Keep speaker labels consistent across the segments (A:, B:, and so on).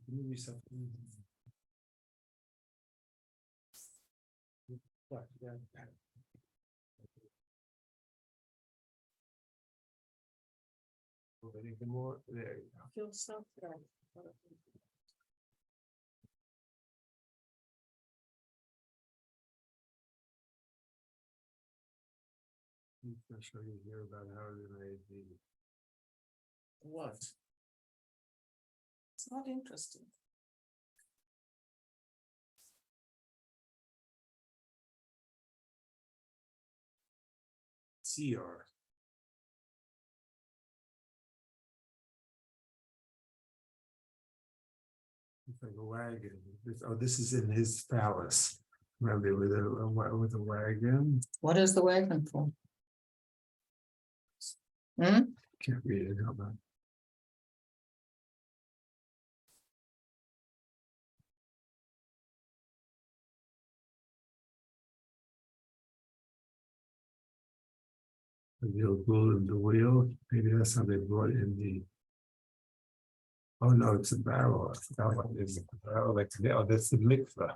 A: Give me something. What? Yeah. Anything more? There you go.
B: Feel so good.
A: I'll show you here about how they made the.
B: What? It's not interesting.
A: CR. It's like a wagon. This is in his palace. Remember with a wagon.
B: What is the wagon for?
A: Can't read it. Hold on. The wheel and the wheel. Maybe that's how they brought in the. Oh no, it's a barrel. I forgot what it is. A barrel, like oh, that's the mikveh.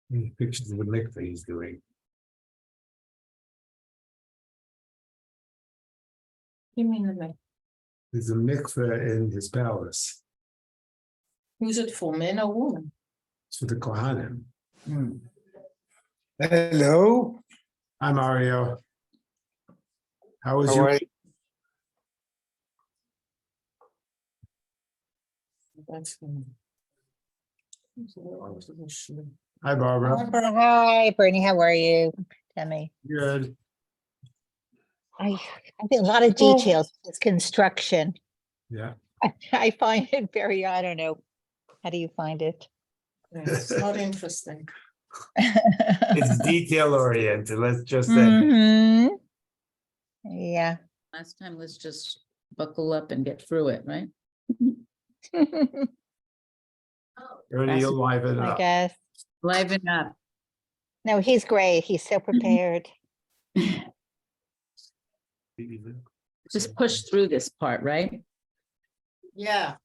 A: These pictures of the mikveh he's doing.
B: You mean the
A: There's a mikveh in his palace.
B: who's it for, men or women?
A: It's for the Kohanim.
C: Hello.
A: Hi Mario. How was
C: How
A: your?
C: are you?
B: That's
A: Hi Barbara.
D: Hi, Bernie. How are you? Tell me.
A: Good.
D: I think a lot of details. It's construction.
A: Yeah.
D: I find it very, I don't know. How do you find it?
B: It's not interesting.
A: It's detail oriented. Let's just say.
D: Mhm. Yeah.
E: Last time, let's just buckle up and get through it, right?
A: Ernie, you'll liven it
D: I
A: up.
D: guess.
E: Liven up.
D: No, he's great. He's so prepared.
E: Just push through this part, right?
B: Yeah.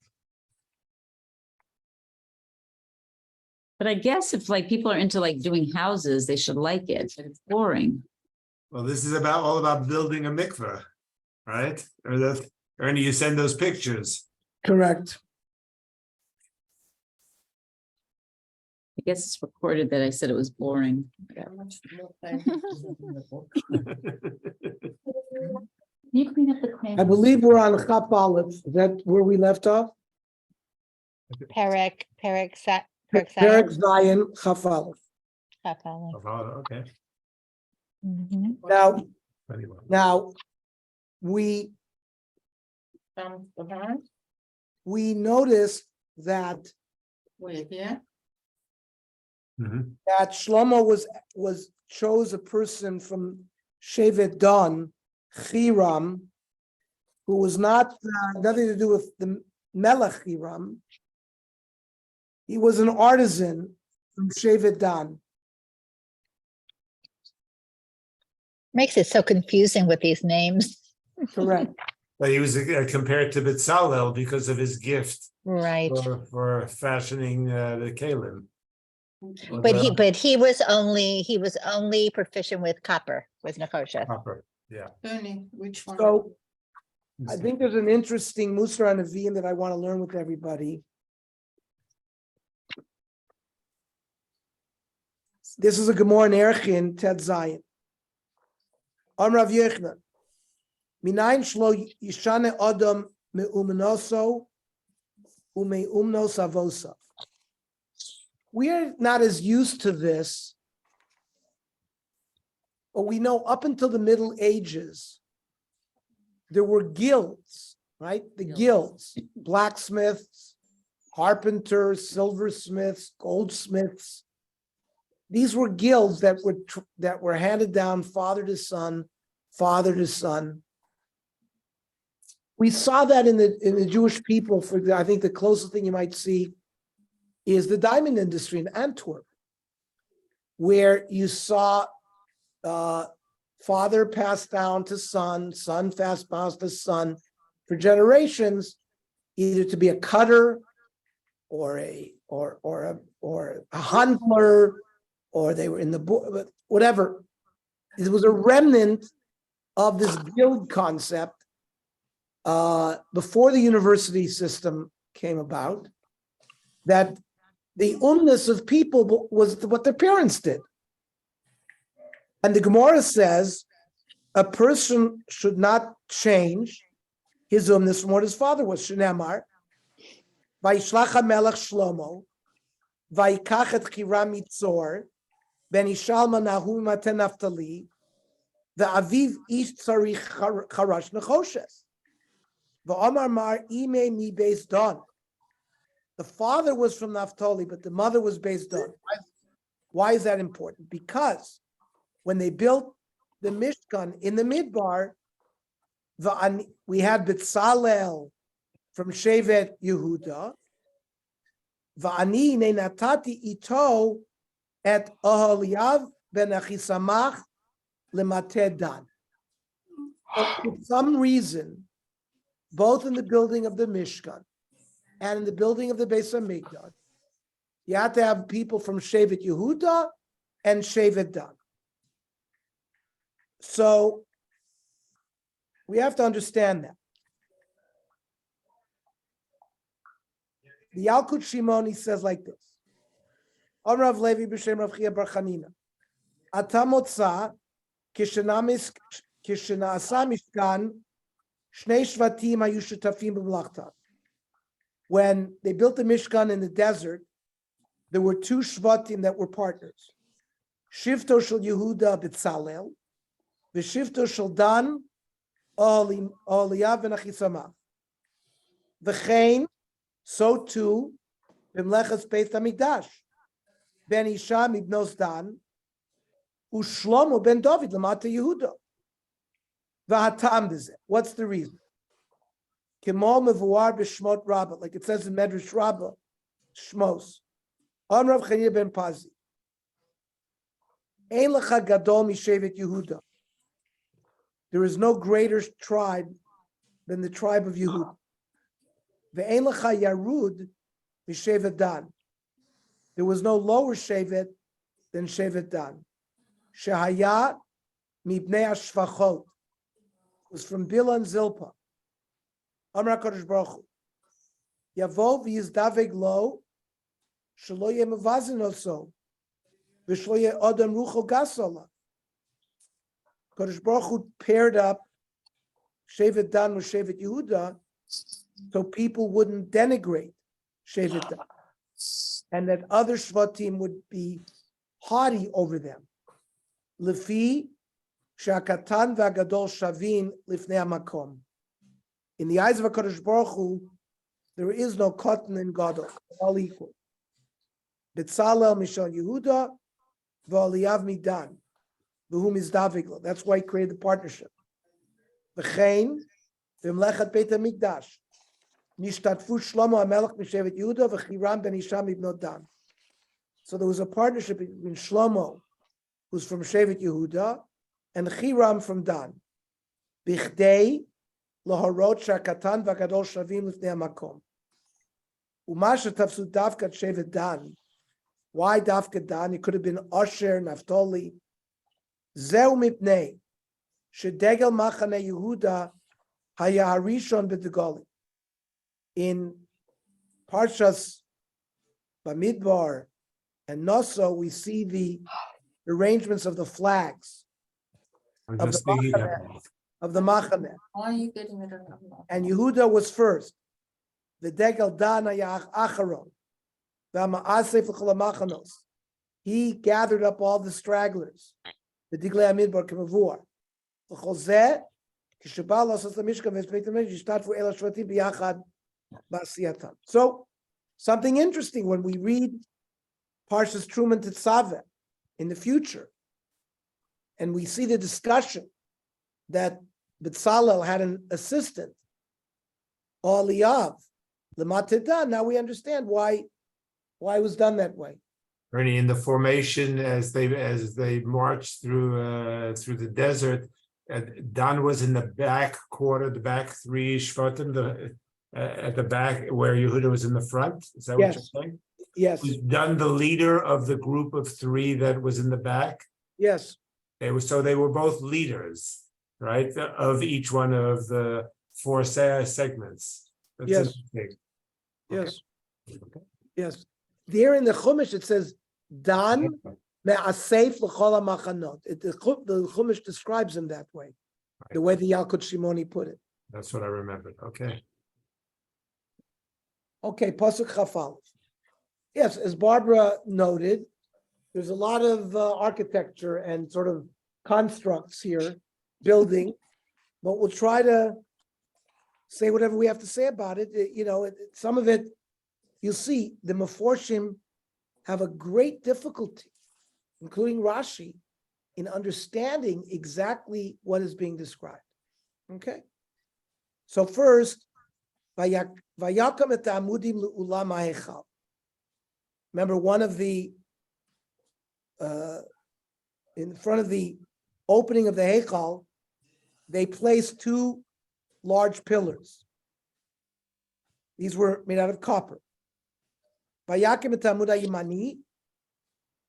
E: But I guess if like people are into like doing houses, they should like it, but it's boring.
A: Well, this is all about building a mikveh, right? Or that Ernie, you send those pictures.
C: Correct.
E: I guess it's recorded that I said it was boring.
B: How much more time is in the book?
E: Can you clean up the clean?
C: I believe we're on Chap Aleph. Is that where we left off?
D: Perek
C: Perek Zion, Chap Aleph.
A: Oh, okay.
D: Mhm.
C: Now,
A: Anyway.
C: we
B: Behind?
C: noticed that
B: Wait, yeah.
A: Mhm.
C: Shlomo chose a person from Shevet Dan, Hiram, who was not nothing to do with the Melech Hiram. He was an artisan from Shevet Dan.
D: Makes it so confusing with these names.
C: Correct.
A: But he was compared to Bezalel because of his gift
D: Right.
A: for fashioning the kalim.
D: But he was only proficient with copper, with Nechosha.
A: Copper. Yeah.
B: Bernie, which one?
C: So I think there's an interesting Musar and Nevi'im that I want to learn with everybody. This is a Gemara in Erchin, Ted Zayin. Rav Yechna. Minayin shlo yishane adam me'umnoso ume'umnos avosa. We are not as used to this, but we know up until the Middle Ages, there were guilds, right? The guilds, blacksmiths, carpenters, silversmiths, goldsmiths. These were guilds that were handed down father to son, father to son. We saw that in the Jewish people. I think the closest thing you might see is the diamond industry in Antwerp, where you saw father passed down to son, son passed to son for generations, either to be a cutter or a handler, or they were in the whatever. It was a remnant of this guild concept before the university system came about, that the umnus of people was what their parents did. And the Gemara says a person should not change his umnus from what his father was. Shneimar, Vayishlach HaMelech Shlomo, Vayikach et Chira Mitzor, Ben Ishalma Nahu Maten Naftali, the Aviv Ish Tzarich Charash Nechoshes. The Omar Mar Ime Mi Beis Don. The father was from Naphtali, but the mother was Beis Don. Why is that important? Because when they built the Mishkan in the Midbar, we had B'Tzalel from Shevet Yehuda, Va'ani Nenatati Ito et Oholiav ben Achisamach lemateh Dan. For some reason, both in the building of the Mishkan and in the building of the Beis Hamikdash, you had to have people from Shevet Yehuda and Shevet Dan. So we have to understand that. The Yalkut Shimoni says like this: Amar Rav Levi b'Shem Rav Chia bar Chanina, Ata motza kishena'asa mishkan shnei shvatim hayu shutafim b'mlachta. When they built the Mishkan in the desert, there were two shvatim that were partners. Shivto shel Yehuda B'Tzalel, v'shivto shel Dan Oholiav ben Achisamach. V'chein, so too, b'mlechas Beit Hamikdash, ben Isham ibnos Dan, u'Shlomo ben David l'mata Yehuda. V'hatam b'zeh. What's the reason? K'mo mevuar b'shmot Rabbah, like it says in Medrash Rabbah, Shmos. On Rav Chanina ben Pazi. Ein lecha gadol mishevet Yehuda. There is no greater tribe than the tribe of Yehuda. Ve'ein lecha yarud mishevet Dan. There was no lower shevet than shevet Dan. Shehaya mibnei hashvachot. It was from Bila and Zilpah. Amar HaKadosh Baruch Hu. Yavo v'yizdaveg lo shelo yeh mevazin oso v'shelo yeh odom rucho gasola. Kadosh Baruch Hu paired up Shevet Dan with Shevet Yehuda so people wouldn't denigrate Shevet Dan, and that other Shvatim would be haughty over them. Lefi shakatan v'agadol shavin lifnei hamakom. In the eyes of HaKadosh Baruch Hu, there is no cotton and gadol, all equal. B'Tzalel mishon Yehuda v'Oliav midan. Whom is Davigla. That's why he created the partnership. V'chein v'mlechat Beit Hamikdash nishtatfu Shlomo HaMelech m'Shevet Yehuda v'Chiram ben Isham ibnot Dan. So there was a partnership between Shlomo, who's from Shevet Yehuda, and Chiram from Dan. Bichdei lahorot shakatan v'gadol shavim l'fnei hamakom. Umasha tafsu davkat Shevet Dan. Why davkat Dan? It could have been Asher, Naphtali. Zeu mipnei shedegel machane Yehuda haya harishon b'degali. In Parshas Bamidbar and Noso, we see the arrangements of the flags of the Machaneh.
B: Why are you getting it?
C: And Yehuda was first. The degel dan haya acharon. V'ama'asef l'chol hamachanos. He gathered up all the stragglers. The Diglei Amidbar Kemavur. The Choseh, Kishabal Losas Mishkan Vespeit Mishkan Yishtat for Ela Shvatim Biyachad Basiyatam. So something interesting when we read Parshas Truman Tetzaveh in the future, and we see the discussion that B'Tzalel had an assistant, Oliav, L'mateh Dan. Now we understand why it was done that way.
A: Ernie, in the formation as they marched through the desert, Dan was in the back quarter, the back three Shvatim. at the back where Yehuda was in the front? Is that what you're
C: Yes.
A: saying?
C: Yes,
A: Was done the leader of the group of three that was in the back?
C: yes,
A: They were both leaders, right? Of each one of the four segments. That's
C: Yes.
A: interesting.
C: yes,
A: Okay.
C: yes. There in the Chumash, it says, Dan me'asef l'chol ha'machanot. The Chumash describes him that way, the way the Yalkut Shimoni put it.
A: That's what I remembered. Okay.
C: Okay, Pasuk Chafal. Yes, as Barbara noted, there's a lot of architecture and sort of constructs here, building, but we'll try to say whatever we have to say about it. Some of it, you'll see, the Meforshim have a great difficulty, including Rashi, in understanding exactly what is being described. Okay? So first, Vayakam et ha'amudim le'ulam ha'echal. Remember, one of the in front of the opening of the Heichal, they placed two large pillars. These were made out of copper. Vayakim et Amud Yimani,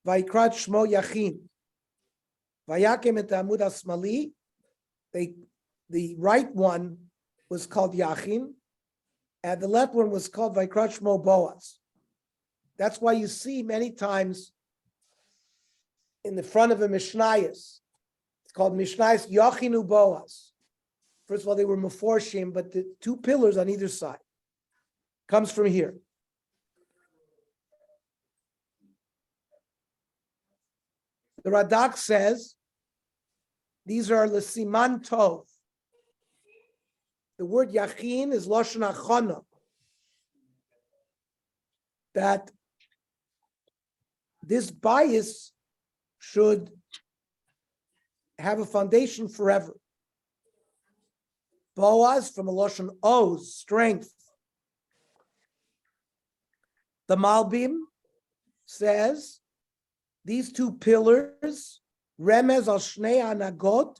C: Vayikrat Shmo Yachin. Vayakim et Amud Asmali, the right one was called Yachin, and the left one was called Vayikrat Shmo Boaz. That's why you see many times in the front of a Mishnayos, it's called Mishnayos Yachinu Boaz. First of all, they were Meforshim, but the two pillars on either side comes from here. The Radak says these are Lesiman Tov. The word Yachin is Lashon Achana. That this bias should have a foundation forever. Boaz from a Lashon Oz, strength. The Malbim says these two pillars, Remez al Shnei Anagot,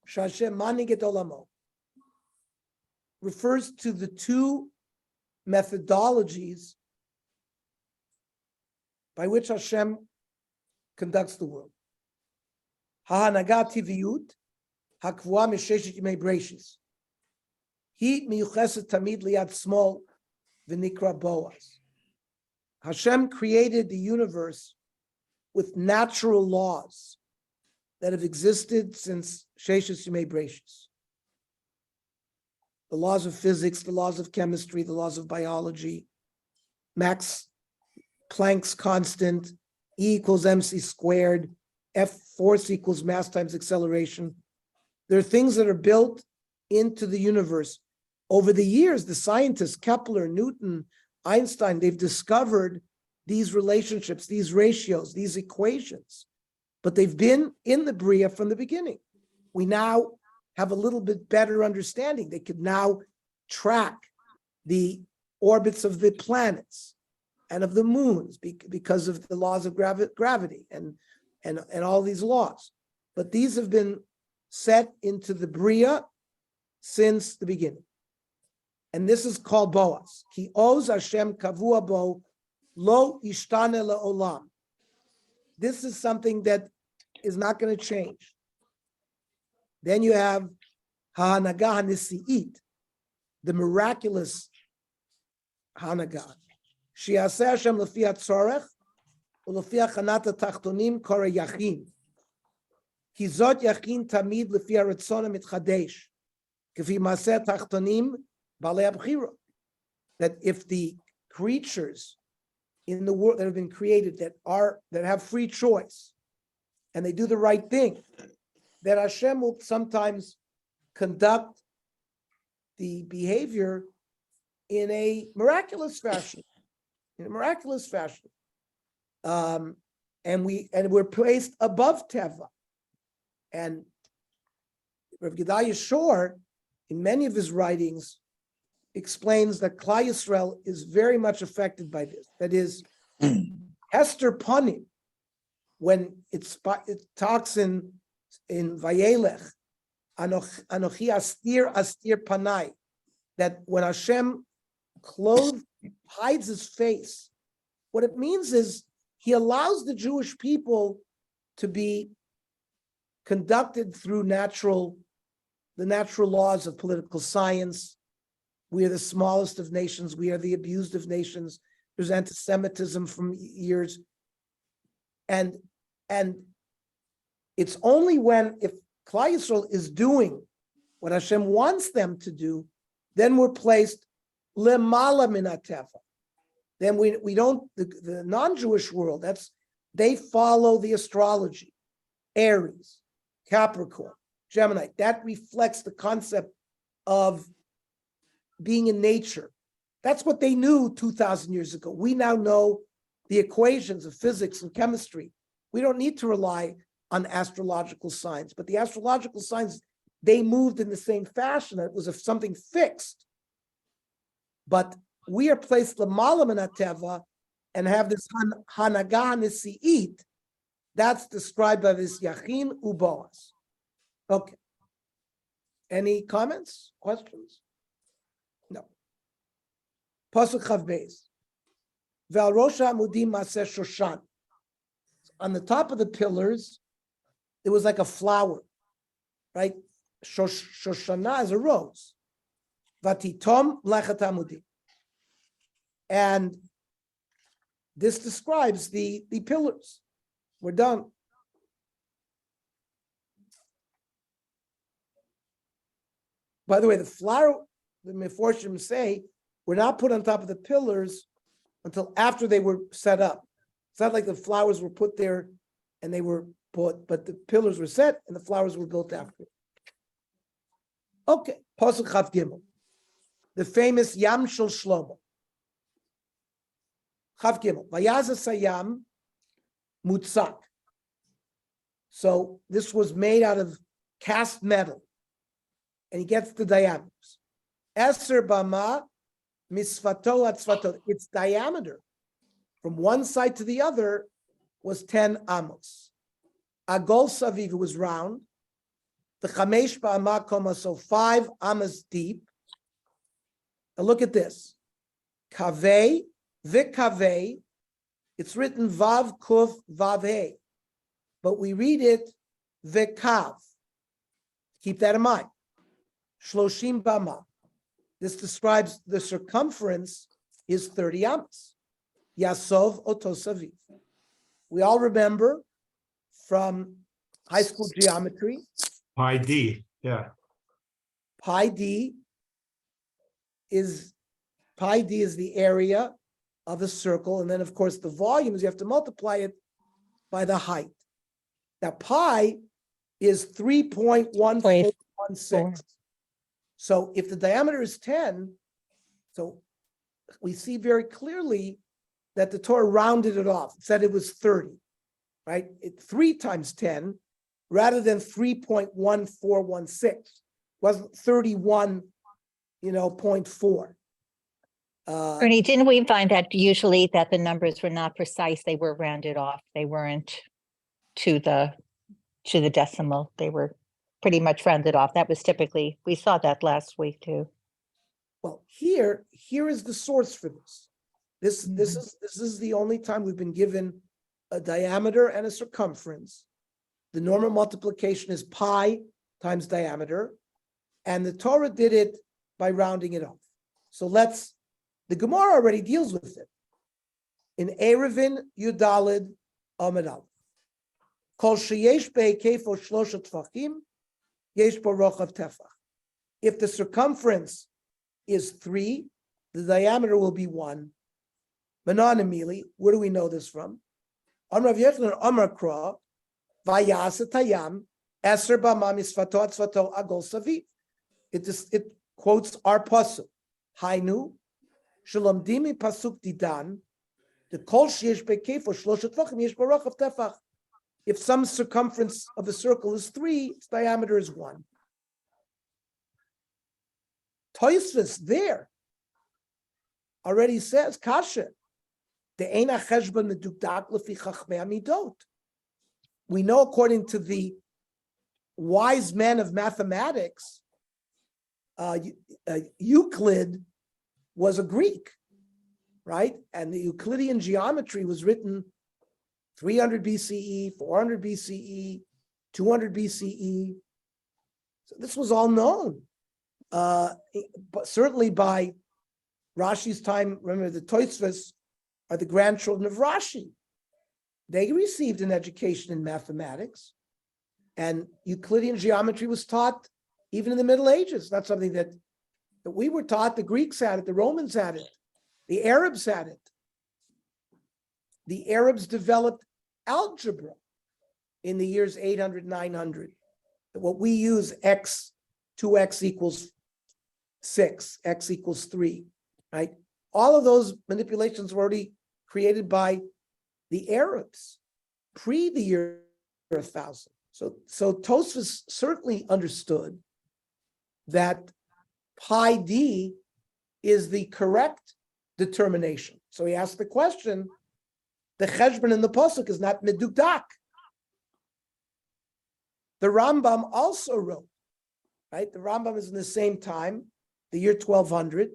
C: Shashem Maniget Olamo, refers to the two methodologies by which Hashem conducts the world. Ha'anaga tiviyut, hakvua misheshet yimei breshis. He miyucheset tamid liad small v'nikra Boaz. Hashem created the universe with natural laws that have existed since Sheshes Yimei Breshis. The laws of physics, the laws of chemistry, the laws of biology, Max Planck's constant, E equals mc squared, F force equals mass times acceleration. There are things that are built into the universe. Over the years, the scientists, Kepler, Newton, Einstein, they've discovered these relationships, these ratios, these equations, but they've been in the Bria from the beginning. We now have a little bit better understanding. They could now track the orbits of the planets and of the moons because of the laws of gravity and all these laws. But these have been set into the Bria since the beginning. And this is called Boaz. Ki oz Hashem kavua bo lo ishtane le'olam. This is something that is not going to change. Then you have ha'anaga ha'nisi'it, the miraculous ha'anaga. Shi'aseh Hashem lefi hatzorech ulefi hachanat ha'tachtonim kore yachin. Ki zot yachin tamid lefi haratzon ha'mitchadesh. Kefi maseh tachtonim balei ha'bchira. That if the creatures in the world that have been created that have free choice and they do the right thing, that Hashem will sometimes conduct the behavior in a miraculous fashion. And we're placed above Teva. And Rav Gedaliah Shor, in many of his writings, explains that Klal Yisrael is very much affected by this. That is, Hester Panim, when it talks in Vayelech, Anochi Astir Panai, that when Hashem clothed, hides his face. What it means is he allows the Jewish people to be conducted through the natural laws of political science. We are the smallest of nations. We are the abused of nations. There's anti-Semitism from years. And it's only if Klal Yisrael is doing what Hashem wants them to do, then we're placed lemala min hateva. Then we don't, the non-Jewish world, they follow the astrology, Aries, Capricorn, Gemini. That reflects the concept of being in nature. That's what they knew 2,000 years ago. We now know the equations of physics and chemistry. We don't need to rely on astrological signs, but the astrological signs, they moved in the same fashion. It was something fixed. But we are placed l'malam min hateva and have this hanagah nisi'it. That's described by this Yachin Uboaz. Okay. Any comments, questions? No. Pasuk Chav Beis. Ve'al rosh ha'amudim maseh shoshan. On the top of the pillars, it was like a flower, right? Shoshana is a rose. Vatitom lechet amudim. And this describes the pillars. We're done. By the way, the flower, the Meforshim say, were not put on top of the pillars until after they were set up. It's not like the flowers were put there and they were put, but the pillars were set and the flowers were built after. Okay, Pasuk Chav Gimel, the famous Yam Shel Shlomo. Chav Gimel, Vayaz Sayam Mutzak. So this was made out of cast metal, and he gets the diameters. Eser Bama Misfato Atzvato. Its diameter from one side to the other was 10 amos. Agol Saviv was round. The Chamesh Ba'ama Koma, so 5 amas deep. Now look at this. Kaveh, Vikaveh, it's written Vav Kuf Vav He, but we read it Vikav. Keep that in mind. Shloshim Bama. This describes the circumference is 30 amas. Yasov Otosaviv. We all remember from high school geometry.
A: Pi D, yeah.
C: Pi D is the area of a circle, and then of course the volumes, you have to multiply it by the height. Now pi is 3.1416. So if the diameter is 10, so we see very clearly that the Torah rounded it off. It said it was 30, right? 3 times 10 rather than 3.1416. It wasn't 31, 0.4.
D: Ernie, didn't we find that usually that the numbers were not precise? They were rounded off. They weren't to the decimal. They were pretty much rounded off. That was typically, we saw that last week too.
C: Well, here is the source for this. This is the only time we've been given a diameter and a circumference. The normal multiplication is pi times diameter, and the Torah did it by rounding it off. So the Gemara already deals with it. In Erevin Yudalid Amud Aleph. Kol sheyesh be'ekefo shlosha tfachim, yesh bo rochav tefach. If the circumference is 3, the diameter will be 1. Menanimili, where do we know this from? Amrav Yechon Amar Kra, Vayasa Tayam, Eser Bama Misfato Atzvato Agol Saviv. It quotes our pasuk. Hainu, Shalom Dimi pasuk didan, the kol sheyesh be'kefo shlosha tfachim yesh bo rochav tefach. If some circumference of a circle is 3, its diameter is 1. Tosfos there already says kasha. The eina cheshbon medukdak lefi chachmei amidot. We know according to the wise men of mathematics, Euclid was a Greek, right? And the Euclidean geometry was written 300 BCE, 400 BCE, 200 BCE. So this was all known, but certainly by Rashi's time. Remember, the Tosfos are the grandchildren of Rashi. They received an education in mathematics, and Euclidean geometry was taught even in the Middle Ages. Not something that we were taught. The Greeks had it, the Romans had it, the Arabs had it. The Arabs developed algebra in the years 800, 900. What we use, x, 2x equals 6, x equals 3, right? All of those manipulations were already created by the Arabs pre the year 1000. So Tosfos certainly understood that pi d is the correct determination. So he asked the question, the cheshbon in the pasuk is not medukdak. The Rambam also wrote, right? The Rambam is in the same time, the year 1200.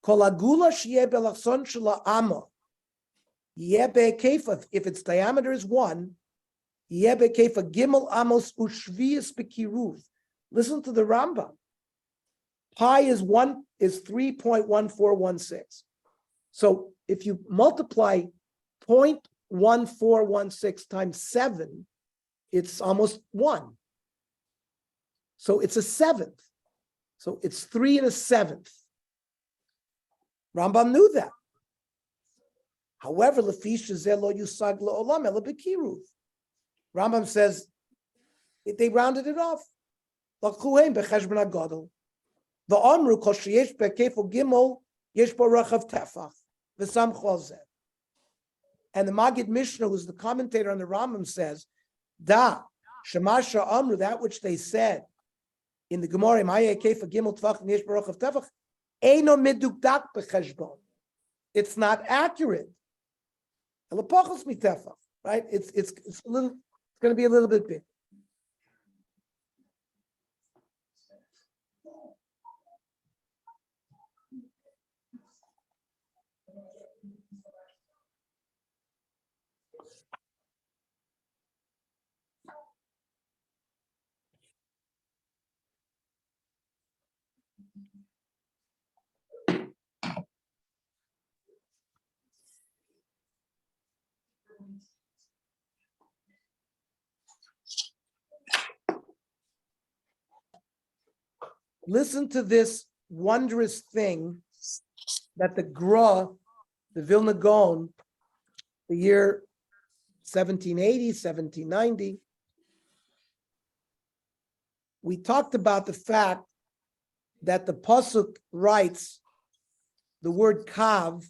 C: Kol agula sheyeh belachson shel ha'ama, yeh be'kefa, if its diameter is 1, yeh be'kefa gimel amos u'shvius bekiruv. Listen to the Rambam. Pi is 3.1416. So if you multiply 0.1416 times 7, it's almost 1. So it's a seventh. So it's 3 and a seventh. Rambam knew that. However, Rambam says they rounded it off. The Amru kol sheyesh be'kefo gimel yesh bo rachav tefach v'sam chol. And the Maggid Mishnah, who's the commentator on the Rambam, says, Da shemasha Amru, that which they said in the Gemara, Ma'ye kefa gimel tefach yesh bo rachav tefach, eino medukdak b'cheshbon. It's not accurate. Elapachos mitefach, right? It's a little. It's going to be a little bit big. Listen to this wondrous thing that the Gra, the Vilna Gaon, the year 1780, 1790, we talked about the fact that the Pasuk writes the word Kav,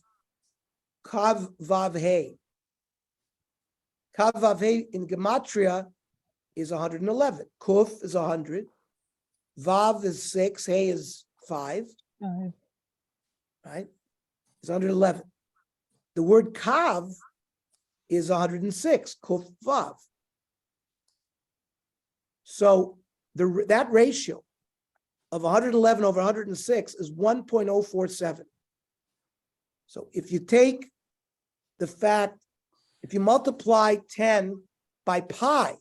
C: Kav Vav He. Kav Vav He in Gematria is 111. Kuf is 100. Vav is 6, Hey is 5, right? It's 111. The word Kav is 106, Kuf Vav. So that ratio of 111 over 106 is 1.047. So if you take the fact, if you multiply 10 by pi,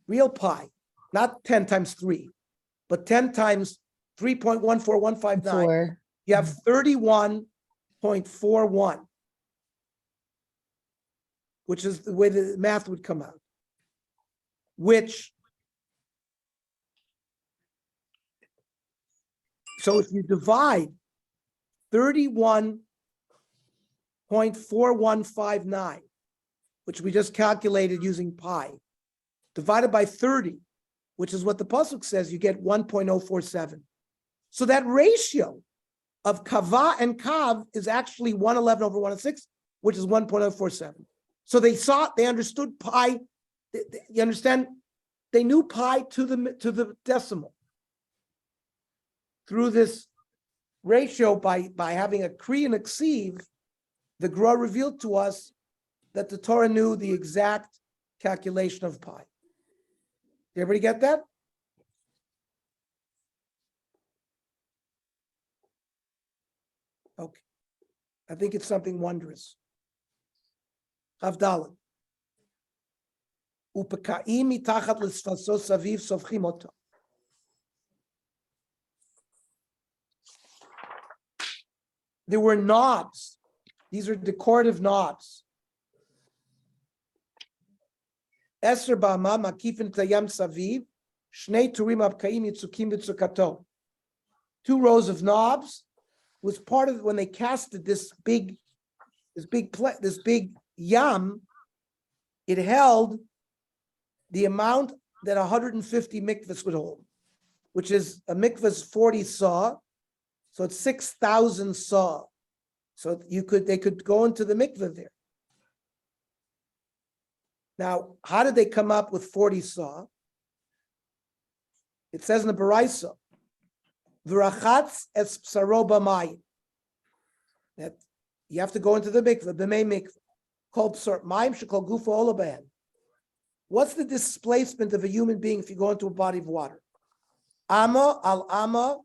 C: real pi, not 10 times 3, but 10 times 3.14159, you have 31.41, which is the way the math would come out, so if you divide 31.4159, which we just calculated using pi, divided by 30, which is what the pasuk says, you get 1.047. So that ratio of kava and kav is actually 111 over 106, which is 1.047. So they understood pi. You understand? They knew pi to the decimal through this ratio by having a kri and a ksiv. The Gra revealed to us that the Torah knew the exact calculation of pi. Did everybody get that? Okay. I think it's something wondrous. Avdalit. Upeka'im mitachat l'sfaso saviv sofchim oto. There were knobs. These are decorative knobs. Eser ba'ama makifin tayam saviv, shnei turim abka'im yitzukim v'tzukato. 2 rows of knobs was part of when they casted this big yam. It held the amount that 150 mikvahs would hold, which is a mikvah's 40 saw, so it's 6,000 saw. So they could go into the mikvah there. Now, how did they come up with 40 saw? It says in the Baraisa, V'rachatz es psaro b'mayim, that you have to go into the mikvah, b'mei mikvah, called psar mayim shekol gufa olaban. What's the displacement of a human being if you go into a body of water? Amma al amma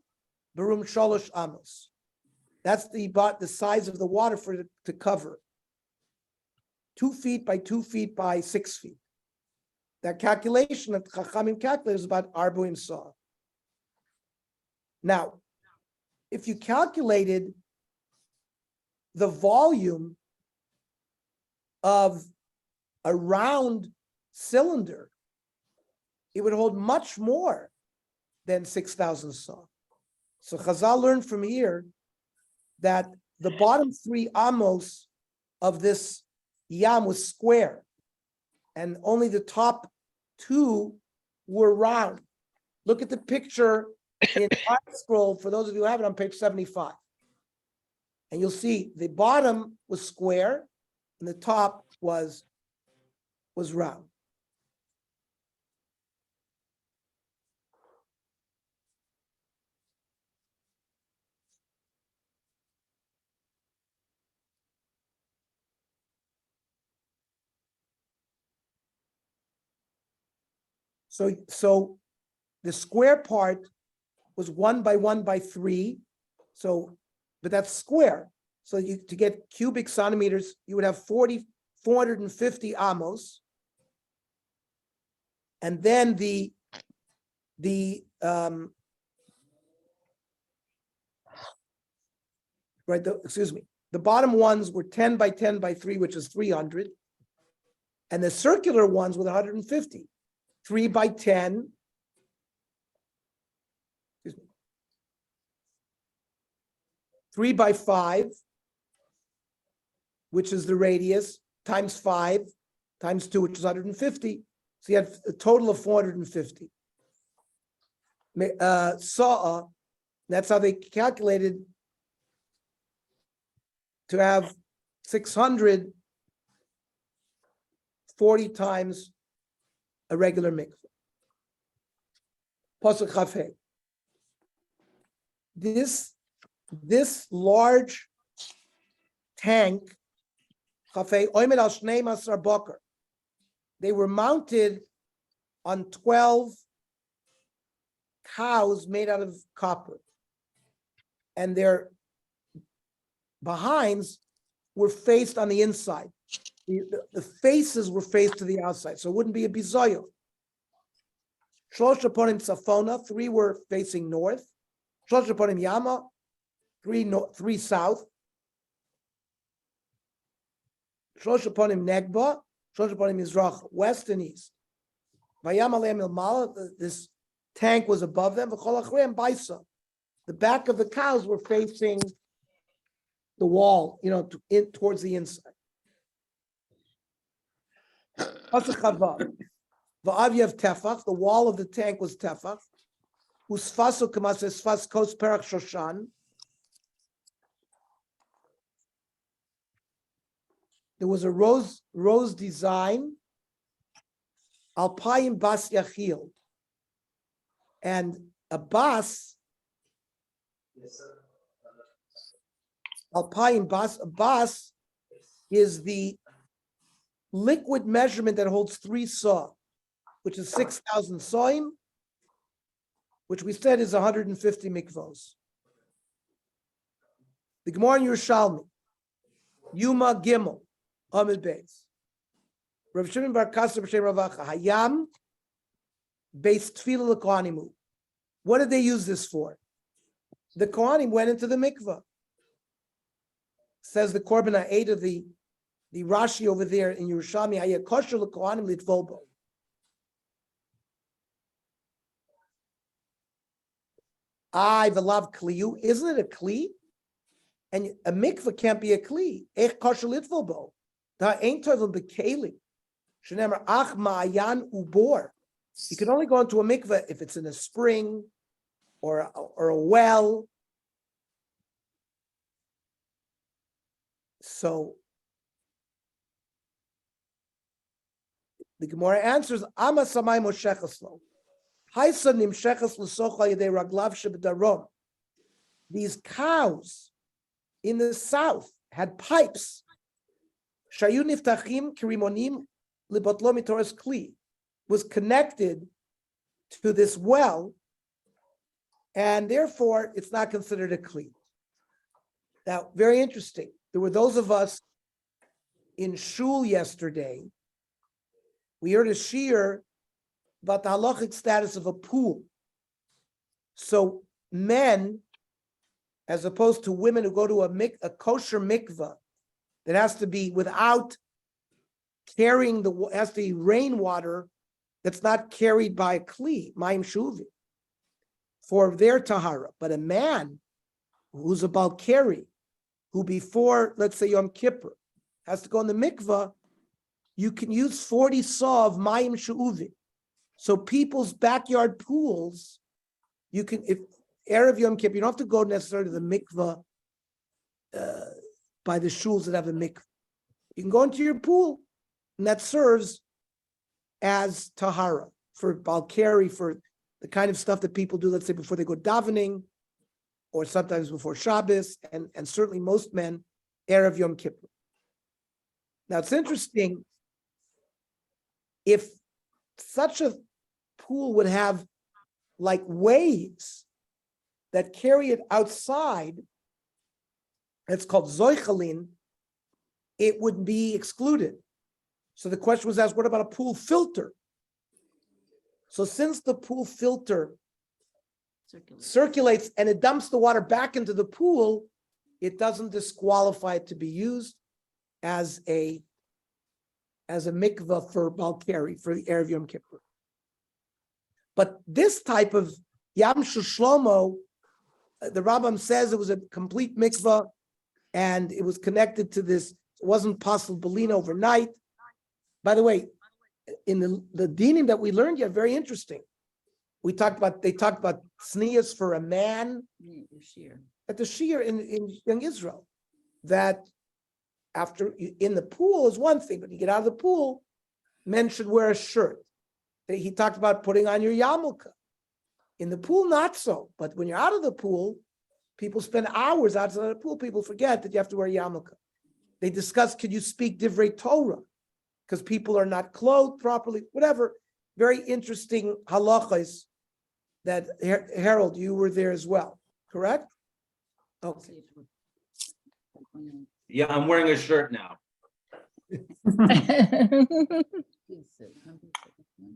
C: barum shalosh amos. That's the size of the water for it to cover. 2 feet by 2 feet by 6 feet. That calculation that Chachamim calculated is about arbuim saw. Now, if you calculated the volume of a round cylinder, it would hold much more than 6,000 saw. So Chazal learned from here that the bottom 3 amos of this yam was square, and only the top 2 were round. Look at the picture in our scroll, for those of you who have it, on page 75. And you'll see the bottom was square and the top was round. So the square part was 1 by 1 by 3. So, but that's square. So to get cubic centimeters, you would have 450 amos. And then the bottom ones were 10 by 10 by 3, which is 300. And the circular ones were 150. 3 by 10. 3 by 5, which is the radius, times 5, times 2, which is 150. So you had a total of 450. Saw, that's how they calculated to have 640 times a regular mikveh. Pasuk Chafei. This large tank, Chafei Oimed al Shnei Masar Boker, they were mounted on 12 cows made out of copper, and their behinds were faced on the inside. The faces were faced to the outside, so it wouldn't be a bizoyo. Shlosh Aponim Safona, 3 were facing north. Shlosh Aponim Yama, 3 south. Shlosh Aponim Negba, Shlosh Aponim Mizrach, west and east. Vayam Aleim Ilmala, this tank was above them. V'chol Achrei Baisa, the back of the cows were facing the wall, towards the inside. The wall of the tank was tefach. Usfaso kamas esfas kos perach shoshan. There was a rose design. Alpayim bas yachil, and a bas. Alpayim bas. A bas is the liquid measurement that holds 3 saw, which is 6,000 sawim, which we said is 150 mikvos. The Gemara in Yerushalmi, Yuma Gimel, Amid Beis. Rav Shimon bar Kasser b'shem Ravacha, Hayam Beis Tefillah l'Kohanimu. What did they use this for? The Kohanim went into the mikvah. Says the Korban HaEid of the Rashi over there in Yerushalmi, Hayah kosher l'Kohanim litvol bo. V'lav kliyu. Isn't it a kli? And a mikvah can't be a kli. Ech kosher litvol bo. Da ain't tovel bekeli. Shenemer ach ma'ayan ubor. You can only go into a mikvah if it's in a spring or a well. So the Gemara answers, Ama samay moshechaslo. Haisa nimshechas l'socha yedei raglav sheb'darom. These cows in the south had pipes. Shayu niftachim kirimonim libotlo mitoras kli, was connected to this well, and therefore it's not considered a kli. Now, very interesting. There were those of us in shul yesterday. We heard a shiur about the halachic status of a pool. So men, as opposed to women who go to a kosher mikvah, that has to be without carrying has to be rainwater that's not carried by a kli, mayim shuvi, for their tahara. But a man who's a balkari, who before, let's say Yom Kippur, has to go in the mikvah, you can use 40 saw of mayim shuvi. So people's backyard pools, you can, if Erev Yom Kippur, you don't have to go necessarily to the mikvah by the shuls that have a mikvah. You can go into your pool, and that serves as tahara for balkari, for the kind of stuff that people do, let's say before they go davening, or sometimes before Shabbos, and certainly most men, Erev Yom Kippur. Now it's interesting, if such a pool would have like waves that carry it outside, it's called zoichalin, it would be excluded. So the question was asked, what about a pool filter? So since the pool filter circulates and it dumps the water back into the pool, it doesn't disqualify it to be used as a mikvah for balkari, for the Erev Yom Kippur. But this type of Yam Shlomo, the Rambam says it was a complete mikvah, and it was connected to this. It wasn't possible to lean overnight. By the way, in the dinim that we learned, yeah, very interesting. They talked about sneas for a man at the shiur in Israel, that after in the pool is one thing, but you get out of the pool, men should wear a shirt. He talked about putting on your yarmulke. In the pool, not so. But when you're out of the pool, people spend hours outside of the pool. People forget that you have to wear a yarmulke. They discuss, could you speak divrei Torah? Because people are not clothed properly, whatever. Very interesting halachas that, Harold, you were there as well, correct? Okay.
F: Yeah, I'm wearing a shirt now.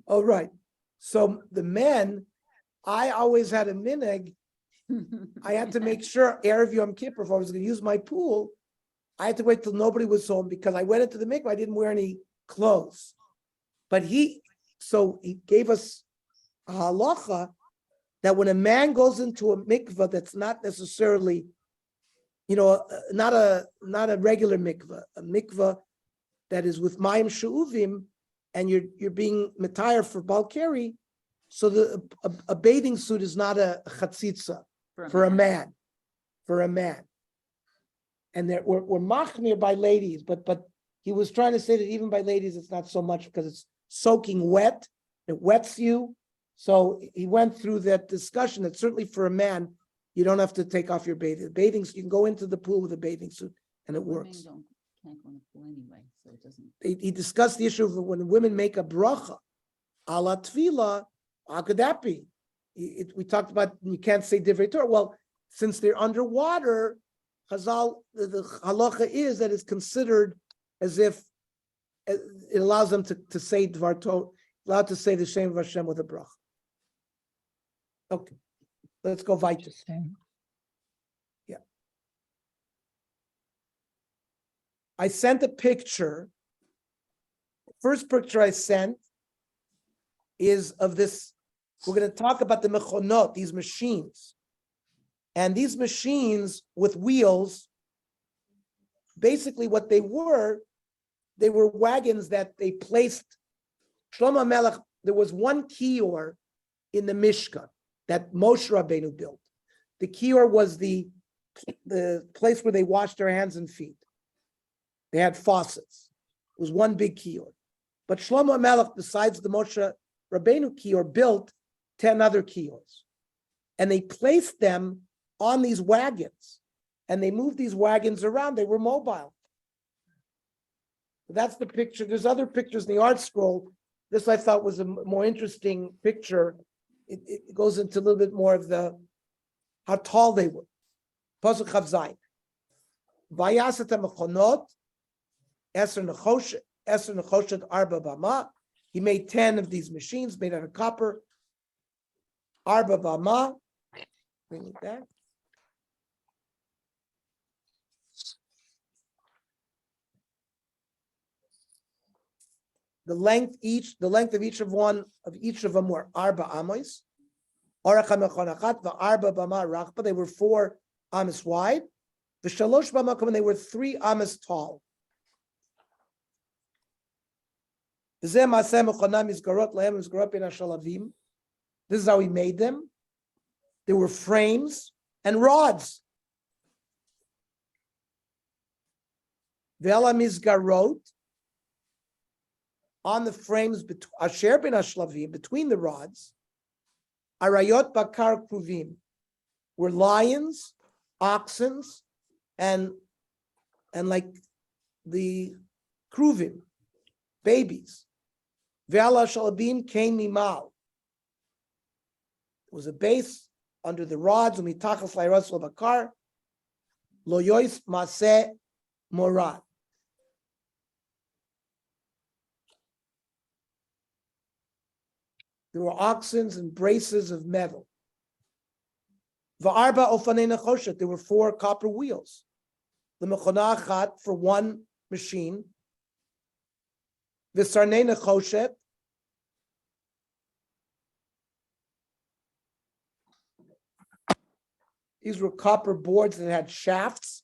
C: All right. So the men, I always had a minhag. I had to make sure Erev Yom Kippur, if I was going to use my pool, I had to wait till nobody was home, because I went into the mikvah, I didn't wear any clothes. But he gave us a halacha that when a man goes into a mikvah that's not necessarily, not a regular mikvah, a mikvah that is with mayim she'uvim, and you're being metayar for balkari, so a bathing suit is not a chatzitza for a man. And we're machmir by ladies, but he was trying to say that even by ladies it's not so much, because it's soaking wet, it wets you. So he went through that discussion that certainly for a man, you don't have to take off your bathing suit. You can go into the pool with a bathing suit and it works.
E: Can't go in the pool anyway, so it doesn't.
C: He discussed the issue of when women make a bracha, ala tefillah, how could that be? We talked about you can't say divrei Torah. Well, since they're underwater, Chazal, the halacha is that it's considered as if it allows them to say Dvar Torah, allowed to say the Shem of Hashem with a brach. Okay, let's go weiter.
D: Interesting.
C: I sent a picture. First picture I sent is of this. We're going to talk about the mechonot, these machines. And these machines with wheels, basically what they were wagons that they placed. Shlomo Melech, there was one kior in the Mishkan that Moshe Rabbeinu built. The kior was the place where they washed their hands and feet. They had faucets. It was one big kior. But Shlomo Melech, besides the Moshe Rabbeinu kior, built 10 other kiors. And they placed them on these wagons. And they moved these wagons around. They were mobile. That's the picture. There's other pictures in the art scroll. This I thought was a more interesting picture. It goes into a little bit more of how tall they were. Pasuk Chav Zayin. Vayasat mechonot Eser nechoshet arba bama. He made 10 of these machines made out of copper. Arba bama. Bring it back. The length of each of them were arba amos. Oracha mechonachat va'arba bama rachba. They were 4 amos wide. V'shalosh bamakom, and they were 3 amos tall. This is how he made them. There were frames and rods. Vela mizgarot, on the frames asher ben ashlavim, between the rods, arayot bakar kruvim, were lions, oxen, and like the kruvim, babies. Ve'ala shalabim came mimal. It was a base under the rods. Umitachas la'eros bakar lo yois maseh morad. There were oxen and braces of metal. Va'arba ofanei nechoshet. There were 4 copper wheels. The mechona achat for one machine. V'sarnei nechoshet. These were copper boards that had shafts,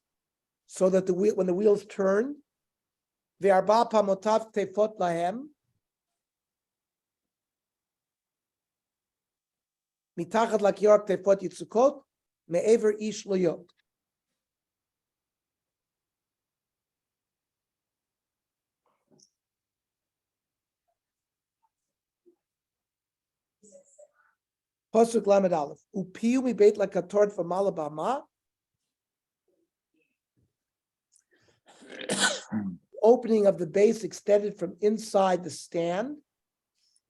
C: so that when the wheels turned, ve'arba pamotav tefot lahem. Mitachat lakior tefot yitzukot me'ever ish loyot. Pasuk Lamed Aleph. Upiu mi beit lakator v'mala bama. Opening of the base extended from inside the stand,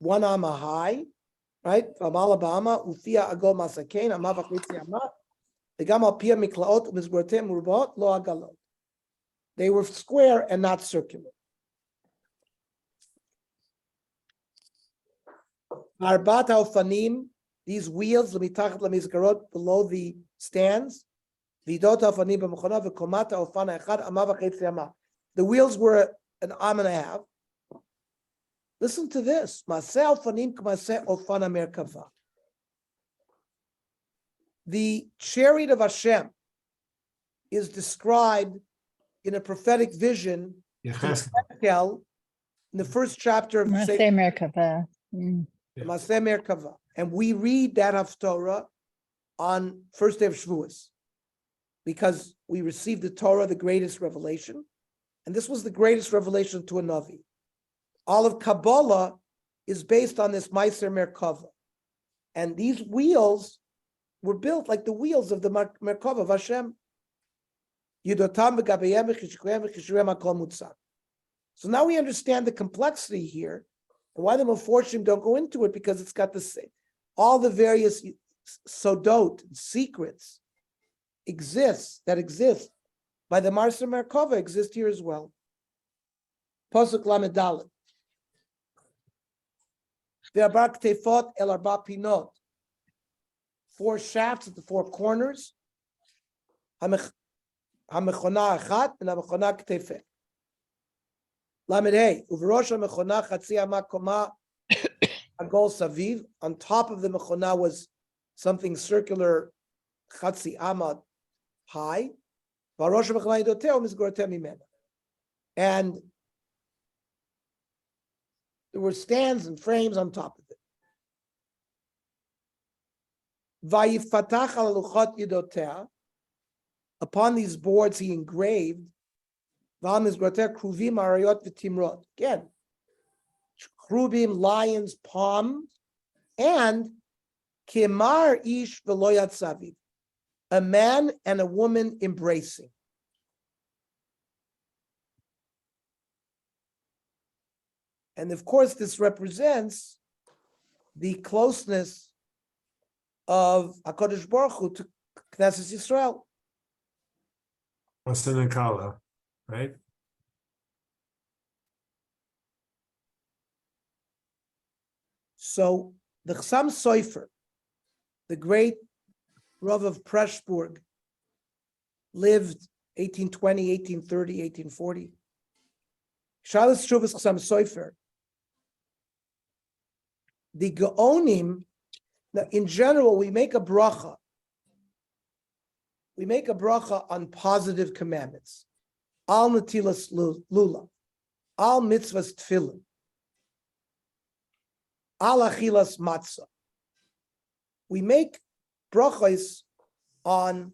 C: 1 amma high, right? V'mala bama ufia agol masakein amma v'chitzi amma. V'gam al pia miklaot u'mizgortem urubot lo agalot. They were square and not circular. Arbat al-fanim, these wheels, below the stands. The wheels were an arm and a half. Listen to this. The chariot of Hashem is described in a prophetic vision in the first chapter of
D: Maseh Merkava.
C: Maseh Merkava. And we read that Haftorah on first day of Shavuos, because we received the Torah, the greatest revelation. And this was the greatest revelation to a Navi. All of Kabbalah is based on this Meiser Merkava. And these wheels were built like the wheels of the Merkava of Hashem. So now we understand the complexity here, and why the Meforshim don't go into it, because it's got the same. All the various sodot, secrets that exist by the Marsa Merkava exist here as well. Pasuk Lamed Dalet. Ve'arba ktefot el arba pinot. 4 shafts at the 4 corners. Hamechona achat and hamechona ktefet. Lamed Hey. Uverosh hamechona chatzi ama koma agol saviv. On top of the mechona was something circular, chatzi ama high. Varosh hamechona yidoteh umizgoroteh mimena. And there were stands and frames on top of it. Vayifatach al luchot yidoteh. Upon these boards he engraved kruvim arayot v'timrot. Again, kruvim, lions, palms, and kimar ish v'loyat saviv, a man and a woman embracing. And of course, this represents the closeness of HaKadosh Baruch Hu to Knesset Yisrael.
A: Masan and Kala, right?
C: So the Chassam Sofer, the great Rav of Pressburg, lived 1820, 1830, 1840. Shalas Shuvas Chassam Sofer. The Gaonim, in general, we make a bracha. We make a bracha on positive commandments. Al natilas lula, al mitzvahs tefillin, al achilas matzah. We make brachas on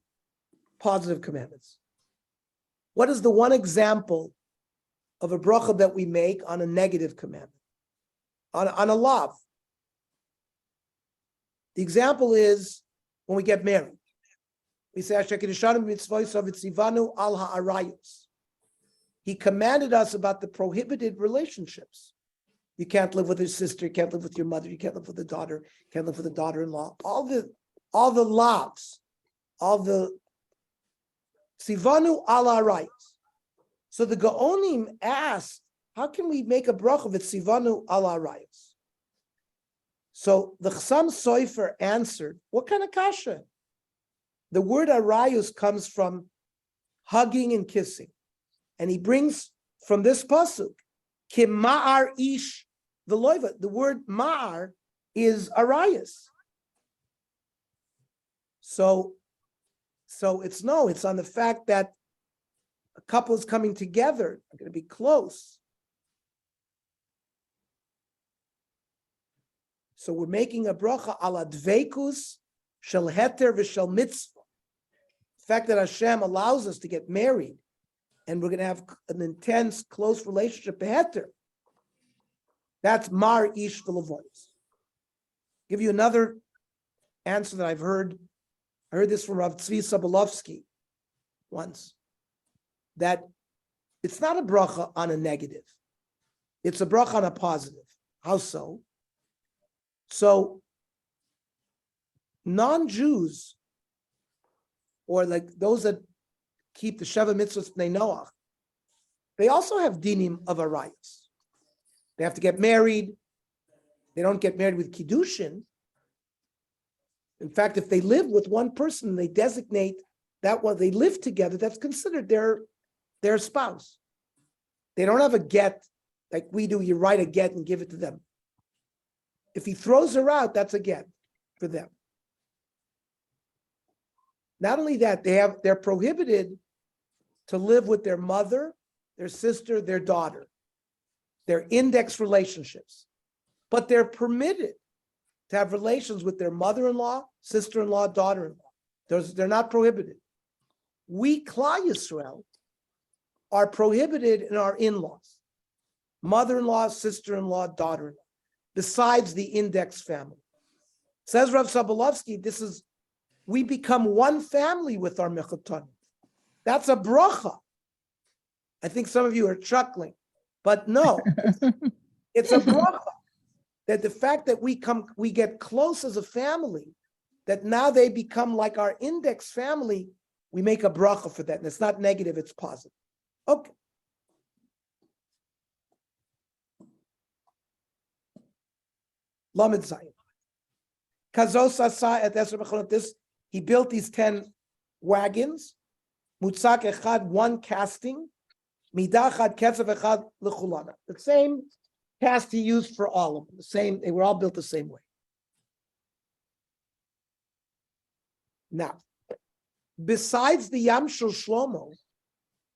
C: positive commandments. What is the one example of a bracha that we make on a negative commandment? On a lav. The example is when we get married. We say, al ha'arayos. He commanded us about the prohibited relationships. You can't live with your sister, you can't live with your mother, you can't live with the daughter, you can't live with the daughter-in-law. All the lavs, all the tzivanu al ha'arayos. So the Gaonim asked, how can we make a bracha of tzivanu al ha'arayos? So the Chassam Sofer answered, what kind of kasha? The word arayos comes from hugging and kissing. And he brings from this pasuk, ki ma'ar ish v'loiva. The word ma'ar is arayos. So it's on the fact that a couple is coming together, are going to be close. So we're making a bracha ala dveikus shel heter v'shel mitzvah. The fact that Hashem allows us to get married and we're going to have an intense, close relationship beheter. That's mar ish v'levoyos. Give you another answer that I've heard. I heard this from Rav Tzvi Sobolovsky once, that it's not a bracha on a negative. It's a bracha on a positive. How so? So non-Jews, or like those that keep the Sheva Mitzvot Bnei Noach, they also have dinim of arayos. They have to get married. They don't get married with kiddushin. In fact, if they live with one person, they designate that while they live together, that's considered their spouse. They don't have a get like we do. You write a get and give it to them. If he throws her out, that's a get for them. Not only that, they're prohibited to live with their mother, their sister, their daughter. They're index relationships. But they're permitted to have relations with their mother-in-law, sister-in-law, daughter-in-law. They're not prohibited. We, Klal Yisrael, are prohibited in our in-laws. Mother-in-law, sister-in-law, daughter-in-law, besides the index family. Says Rav Sobolovsky, we become one family with our mechotonim. That's a bracha. I think some of you are chuckling, but no, it's a bracha. That the fact that we get close as a family, that now they become like our index family, we make a bracha for that, and it's not negative, it's positive. Okay. Lamed Zayin. Kazos asa et Esra Mechonot. This, he built these 10 wagons. Mutzak echad, one casting. Midachad ketzav echad lechulana. The same cast he used for all of them. The same, they were all built the same way. Now, besides the Yam Shel Shlomo,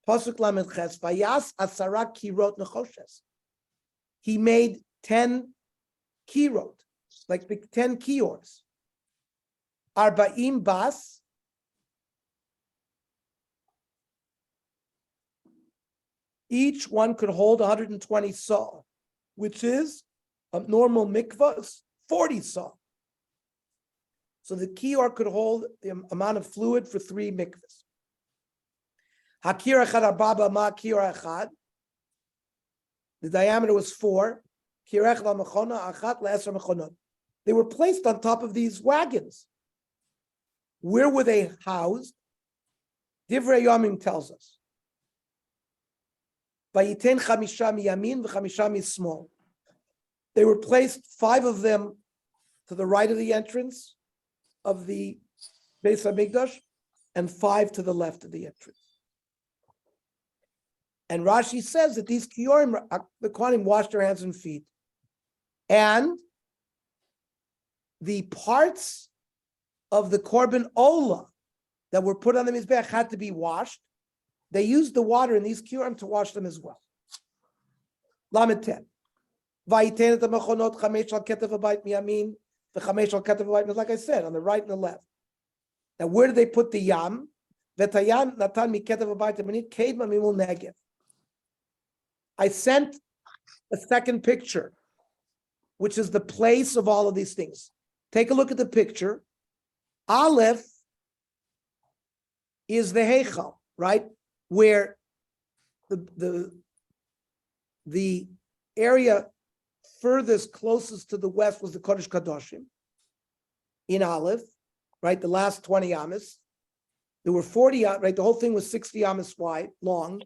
C: Pasuk Lamed Ches, Vayas Asara Kirot Nechoshes. He made 10 kirot, like the 10 kiors. Arba'im bas. Each one could hold 120 saw, which is a normal mikvah, 40 saw. So the kior could hold the amount of fluid for 3 mikvahs. Hakir echad arbaba ma kior echad. The diameter was 4. They were placed on top of these wagons. Where were they housed? Divrei Yomim tells us. Vayiten chamisha miyamin v'chamisha mismol. They were placed, 5 of them to the right of the entrance of the Beis HaMikdash, and 5 to the left of the entrance. And Rashi says that these Kiorim, the Kohanim washed their hands and feet. And the parts of the Korban Ola that were put on the Mizbeach had to be washed. They used the water in these Kiorim to wash them as well. Lamed 10. Vayiten et ha-mechonot chamesh al ketef habayit miyamin v'chamesh al ketef habayit, like I said, on the right and the left. Now, where did they put the yam? V'tayam natan mi ketef habayit yaminit kedma mimul negev. I sent a second picture, which is the place of all of these things. Take a look at the picture. Aleph is the Heichal, right? Where the area furthest, closest to the west was the Kodesh Kadoshim in Aleph, right? The last 20 amas. There were 40, right? The whole thing was 60 amas wide, long.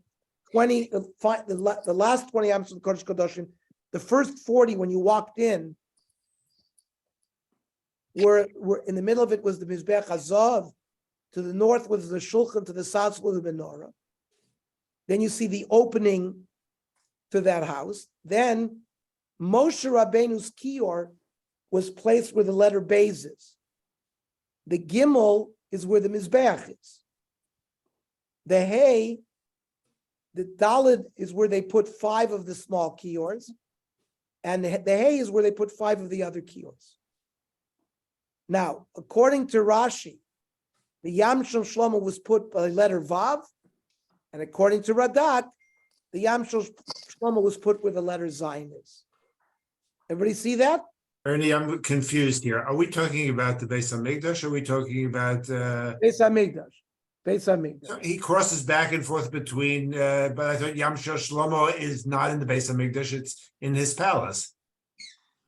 C: 20, the last 20 amas of the Kodesh Kadoshim. The first 40, when you walked in, were in the middle of it was the Mizbeach Hazav. To the north was the Shulchan, to the south was the Menorah. Then you see the opening to that house. Then Moshe Rabbeinu's Kior was placed where the letter Beis is. The Gimel is where the Mizbeach is. The Hay, the Daled is where they put 5 of the small Kiors. And the Hay is where they put 5 of the other Kiors. Now, according to Rashi, the Yam Shel Shlomo was put by the letter Vav, and according to Radak, the Yam Shel Shlomo was put where the letter Zayin is. Everybody see that?
A: Ernie, I'm confused here. Are we talking about the Beis HaMikdash? Or are we talking about?
C: Beis HaMikdash. Beis HaMikdash.
A: He crosses back and forth between, but I thought Yam Shel Shlomo is not in the Beis HaMikdash; it's in his palace.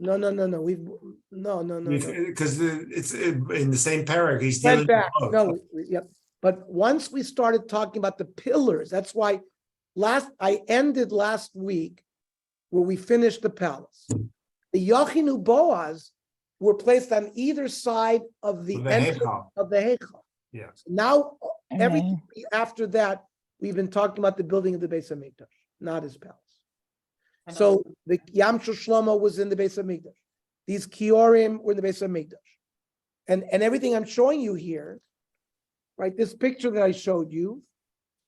C: No.
A: Because it's in the same parak. He's
C: Went
A: dealing
C: back.
A: with both.
C: No, yep. But once we started talking about the pillars, that's why I ended last week where we finished the palace. The Yochinu Boaz were placed on either side of the entrance of the Heichal.
A: Yeah.
C: Now, everything after that, we've been talking about the building of the Beis HaMikdash, not his palace. So the Yam Shel Shlomo was in the Beis HaMikdash. These Kiorim were in the Beis HaMikdash. And everything I'm showing you here, right, this picture that I showed you,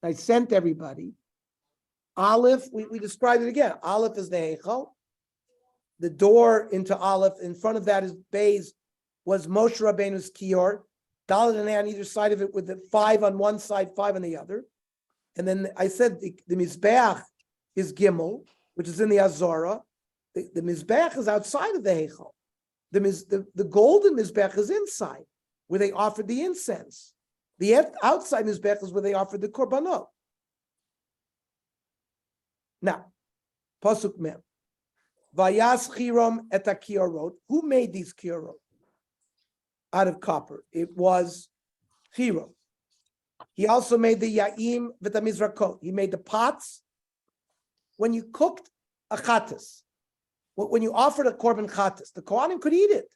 C: I sent everybody. Aleph, we described it again. Aleph is the Heichal. The door into Aleph, in front of that is Beis, was Moshe Rabbeinu's Kior. Dalet and on either side of it with the 5 on one side, 5 on the other. And then I said the Mizbeach is Gimel, which is in the Azora. The Mizbeach is outside of the Heichal. The golden Mizbeach is inside, where they offered the incense. The outside Mizbeach is where they offered the Korbanot. Now, Pasuk Mem. Vayas Chirom et ha-kiorot. Who made these kiorot? Out of copper. It was Chirom. He also made the Ya'im v'tamizrakot. He made the pots. When you cooked a chatas, when you offered a korban chatas, the Kohanim could eat it.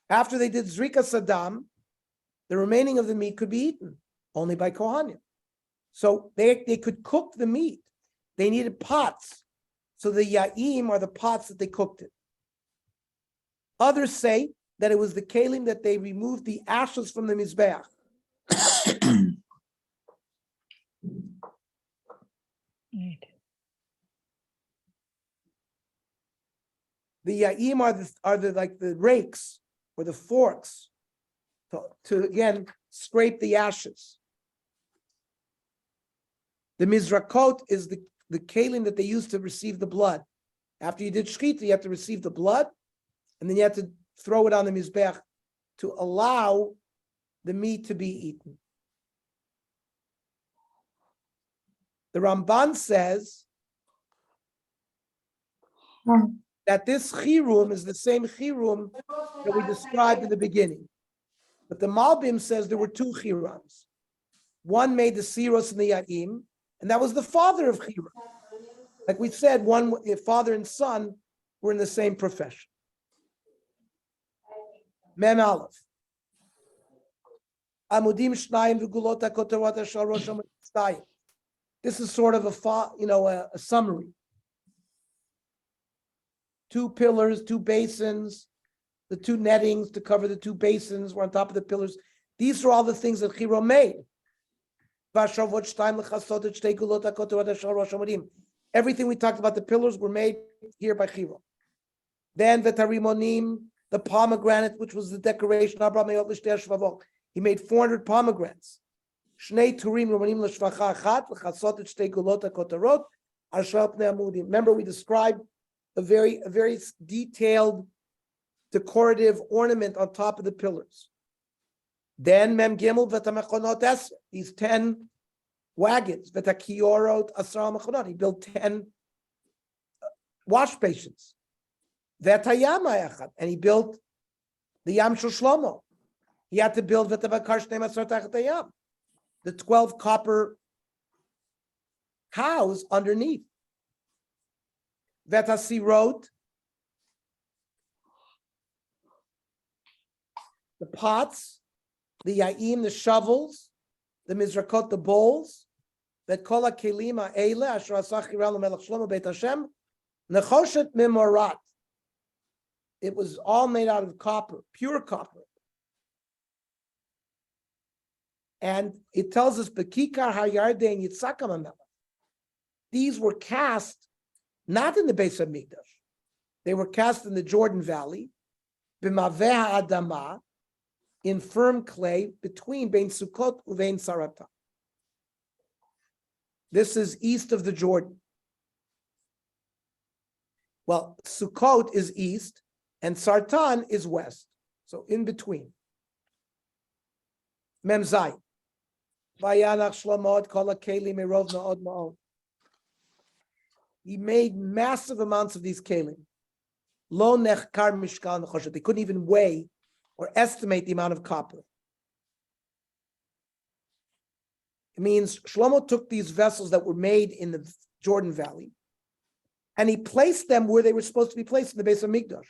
C: After they did Zrika Saddam, the remaining of the meat could be eaten only by Kohanim. So they could cook the meat. They needed pots. So the Ya'im are the pots that they cooked it. Others say that it was the kelim that they removed the ashes from the Mizbeach.
D: Right.
C: The Ya'im are the like the rakes or the forks to again scrape the ashes. The Mizrakot is the kelim that they used to receive the blood. After you did shechita, you have to receive the blood, and then you have to throw it on the Mizbeach to allow the meat to be eaten. The Ramban says that this chirum is the same chirum that we described in the beginning. But the Malbim says there were two chirums. One made the siros and the ya'im, and that was the father of chirum. Like we said, one father and son were in the same profession. Mem Aleph. Amudim shnayim v'gulot hakotorot hashal rosh hamitzdayim. This is sort of a summary. 2 pillars, 2 basins, the 2 nettings to cover the 2 basins were on top of the pillars. These are all the things that Chirom made. Everything we talked about, the pillars were made here by Chirom. Then Vetarimonim, the pomegranate, which was the decoration. He made 400 pomegranates. Remember, we described a very detailed decorative ornament on top of the pillars. Then Mem Gimel v'tamechonot eser, these 10 wagons. V'takiorot asar mechonot. He built 10 wash basins. V'tayam ha'echad, and he built the Yam Shel Shlomo. He had to build v'tabakar shnei asar tachat hayam, the 12 copper cows underneath. V'tasirot, the pots, the ya'im, the shovels, the mizrakot, the bowls, that kol ha'kelim ha'ele asher asach Hiram Melech Shlomo Beit Hashem, nechoshet memorat. It was all made out of copper, pure copper. And it tells us, Bekikar HaYarden Yitzhak HaMelech. These were cast not in the base of Mikdash. They were cast in the Jordan Valley, B'maveh HaAdamah, in firm clay between Bein Sukkot uvein Saratan. This is east of the Jordan. Well, Sukkot is east and Sartan is west. So in between. Mem Zay. Vayanach Shlomo kol ha'kelim merov na'od ma'od. He made massive amounts of these kelim. Lo nechkar mishkal nechoshet. They couldn't even weigh or estimate the amount of copper. It means Shlomo took these vessels that were made in the Jordan Valley and he placed them where they were supposed to be placed in the base of Mikdash.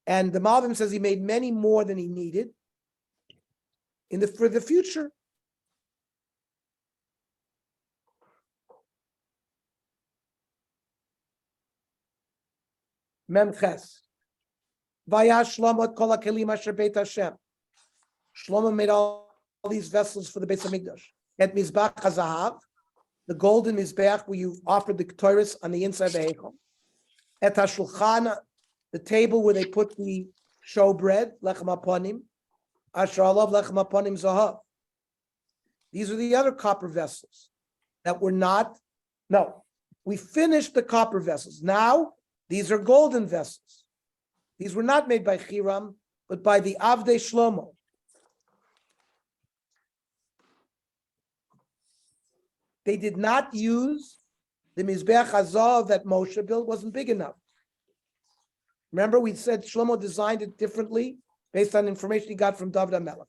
C: And the Malbim says he made many more than he needed for the future. Memches. Vayash Shlomo kol ha'kelim asher Beit Hashem. Shlomo made all these vessels for the Beis Hamikdash. At Mizbach HaZahav, the golden Mizbech where you offered the Torahs on the inside of the Heichal. At HaShulchan, the table where they put the showbread, Lechem HaPanim, Asher Alav Lechem HaPanim Zahav. These are the other copper vessels that were not, no, we finished the copper vessels. Now, these are golden vessels. These were not made by Hiram, but by the Avdei Shlomo. They did not use the Mizbech HaZahav that Moshe built, wasn't big enough. Remember, we said Shlomo designed it differently based on information he got from David HaMelech.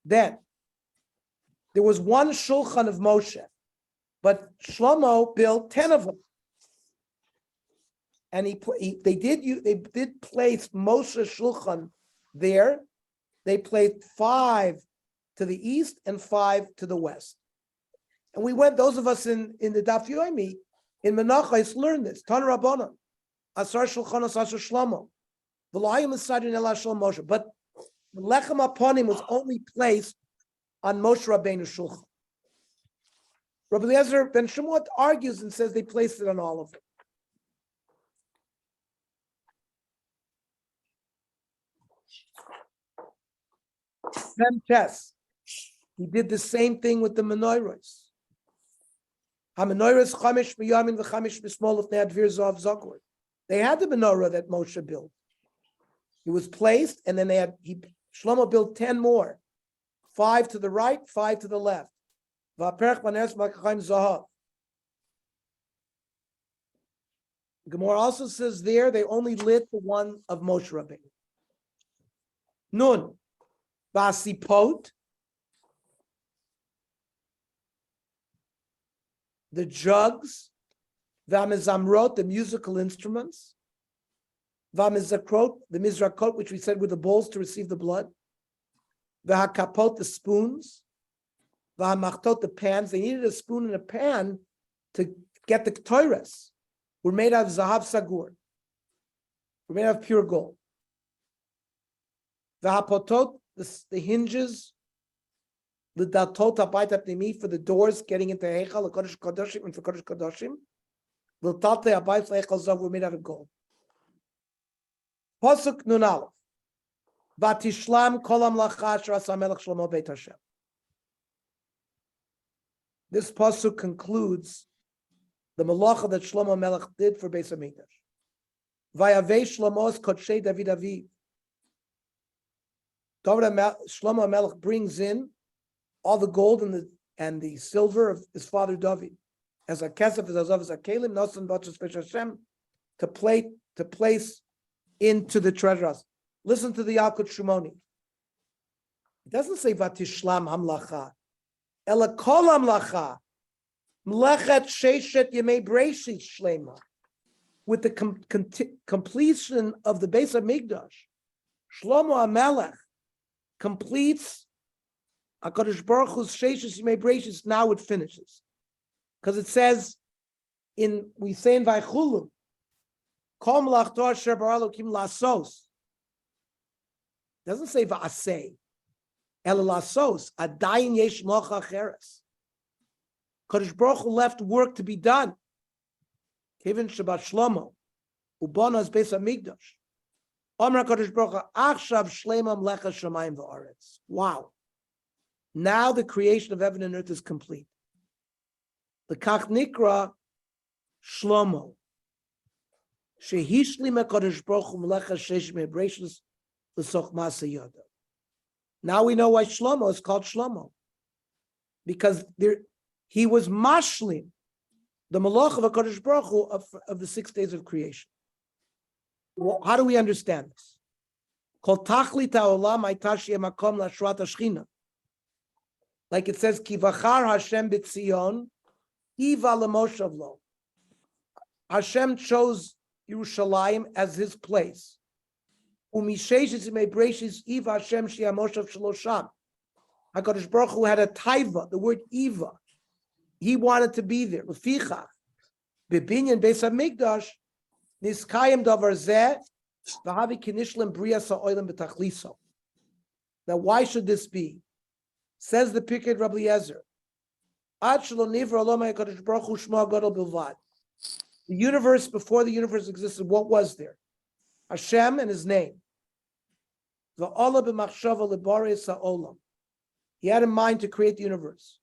C: Then, there was one shulchan of Moshe, but Shlomo built 10 of them. And they did place Moshe shulchan there. They placed 5 to the east and 5 to the west. And we went, those of us in the Daf Yomi, in Menachos, learned this. Tan Rabbanan, Asar Shulchanos Asar Shlomo. V'layim Esadin El Shlomo Moshe. But the Lechem Aponim was only placed on Moshe Rabbeinu's shulchan. Rabbi Eliezer ben Shemot argues and says they placed it on all of them. Test. He did the same thing with the menorahs. HaMenorahs Chamish B'Yamin v'Chamish B'Smol of Ne'advir Zav Zagor. They had the menorah that Moshe built. It was placed, and then Shlomo built 10 more. 5 to the right, 5 to the left. V'aperech Baneres Ma'Chaim Zahav. Gemara also says there they only lit the one of Moshe Rabbeinu. Nun. Vasipot, the jugs, Vamizamrot, the musical instruments, Vamizakrot, the mizrakot, which we said were the bowls to receive the blood, Vahakapot, the spoons, Vahamachtot, the pans. They needed a spoon and a pan to get the toiras. Were made out of Zahav Sagur. Were made out of pure gold. Vahapotot, the hinges, the datot habayit hapnimi, for the doors getting into Heichal, the Kodesh Kodashim, and for Kodesh Kodashim, the talte habayit Heichal Zav were made out of gold. Pasuk Nun Aleph, Vatishlam kolam lacha asher asa Melech Shlomo Beit Hashem. This pasuk concludes the malacha that Shlomo Melech did for Beis Hamikdash. Vayavei Shlomo's Kodshei David Aviv. Shlomo Melech brings in all the gold and the silver of his father David, as a kesef, as azav, as a kelim, nosan b'atzos b'Shem Hashem, to place into the treasures. Listen to the Yalkut Shimoni. It doesn't say vatishlam hamlacha, ela kol hamlacha, mlechet sheishet yemei breishis shlema. With the completion of the Beis Hamikdash, Shlomo HaMelech completes HaKadosh Baruch Hu's Sheishis Yimei Breishis. Now it finishes, because it says we say in Vaychulun, Kol Melachto Asher Bara Elokim Lasos. Doesn't say Va'aseh, Ela Lasos. Adayin Yesh Mocha Acheres. Kadosh Baruch Hu left work to be done. Kevin Shabbat Shlomo Ubonas Beis Hamikdash. Omra Kadosh Baruch Hu Achshav Shleimam Lecha Shamayim V'Aretz. Wow! Now the creation of heaven and earth is complete. The Kach Nikra Shlomo Shehishlim Kadosh Baruch Hu Melecha Sheish Me'Breishus L'Soch Masa Yoda. Now we know why Shlomo is called Shlomo, because he was mashlim, the malach of HaKadosh Baruch Hu of the 6 days of creation. Well, how do we understand this? Kol tachlit ha'olam hayta sheyeh makom la'shrat hashchina. Like it says, Ki vachar Hashem b'tzion, iva l'moshav lo. Hashem chose Yerushalayim as his place. U'misheishis imei breishis iva Hashem sheyeh moshav shlosham. HaKadosh Baruch Hu had a taiva, the word iva. He wanted to be there. L'fichach, b'binyan Beis Hamikdash, niskayim davar zeh, v'havi kinishlim briyas ha'olam b'tachliso. Now, why should this be? Says the Pirkei Rabbi Eliezer, Ad shelo nivra olam ha'kadosh Baruch Hu shmo ha'gadol bilvad. The universe, before the universe existed, what was there? Hashem and his name. V'olah b'machshava l'baris ha'olam. He had in mind to create the universe.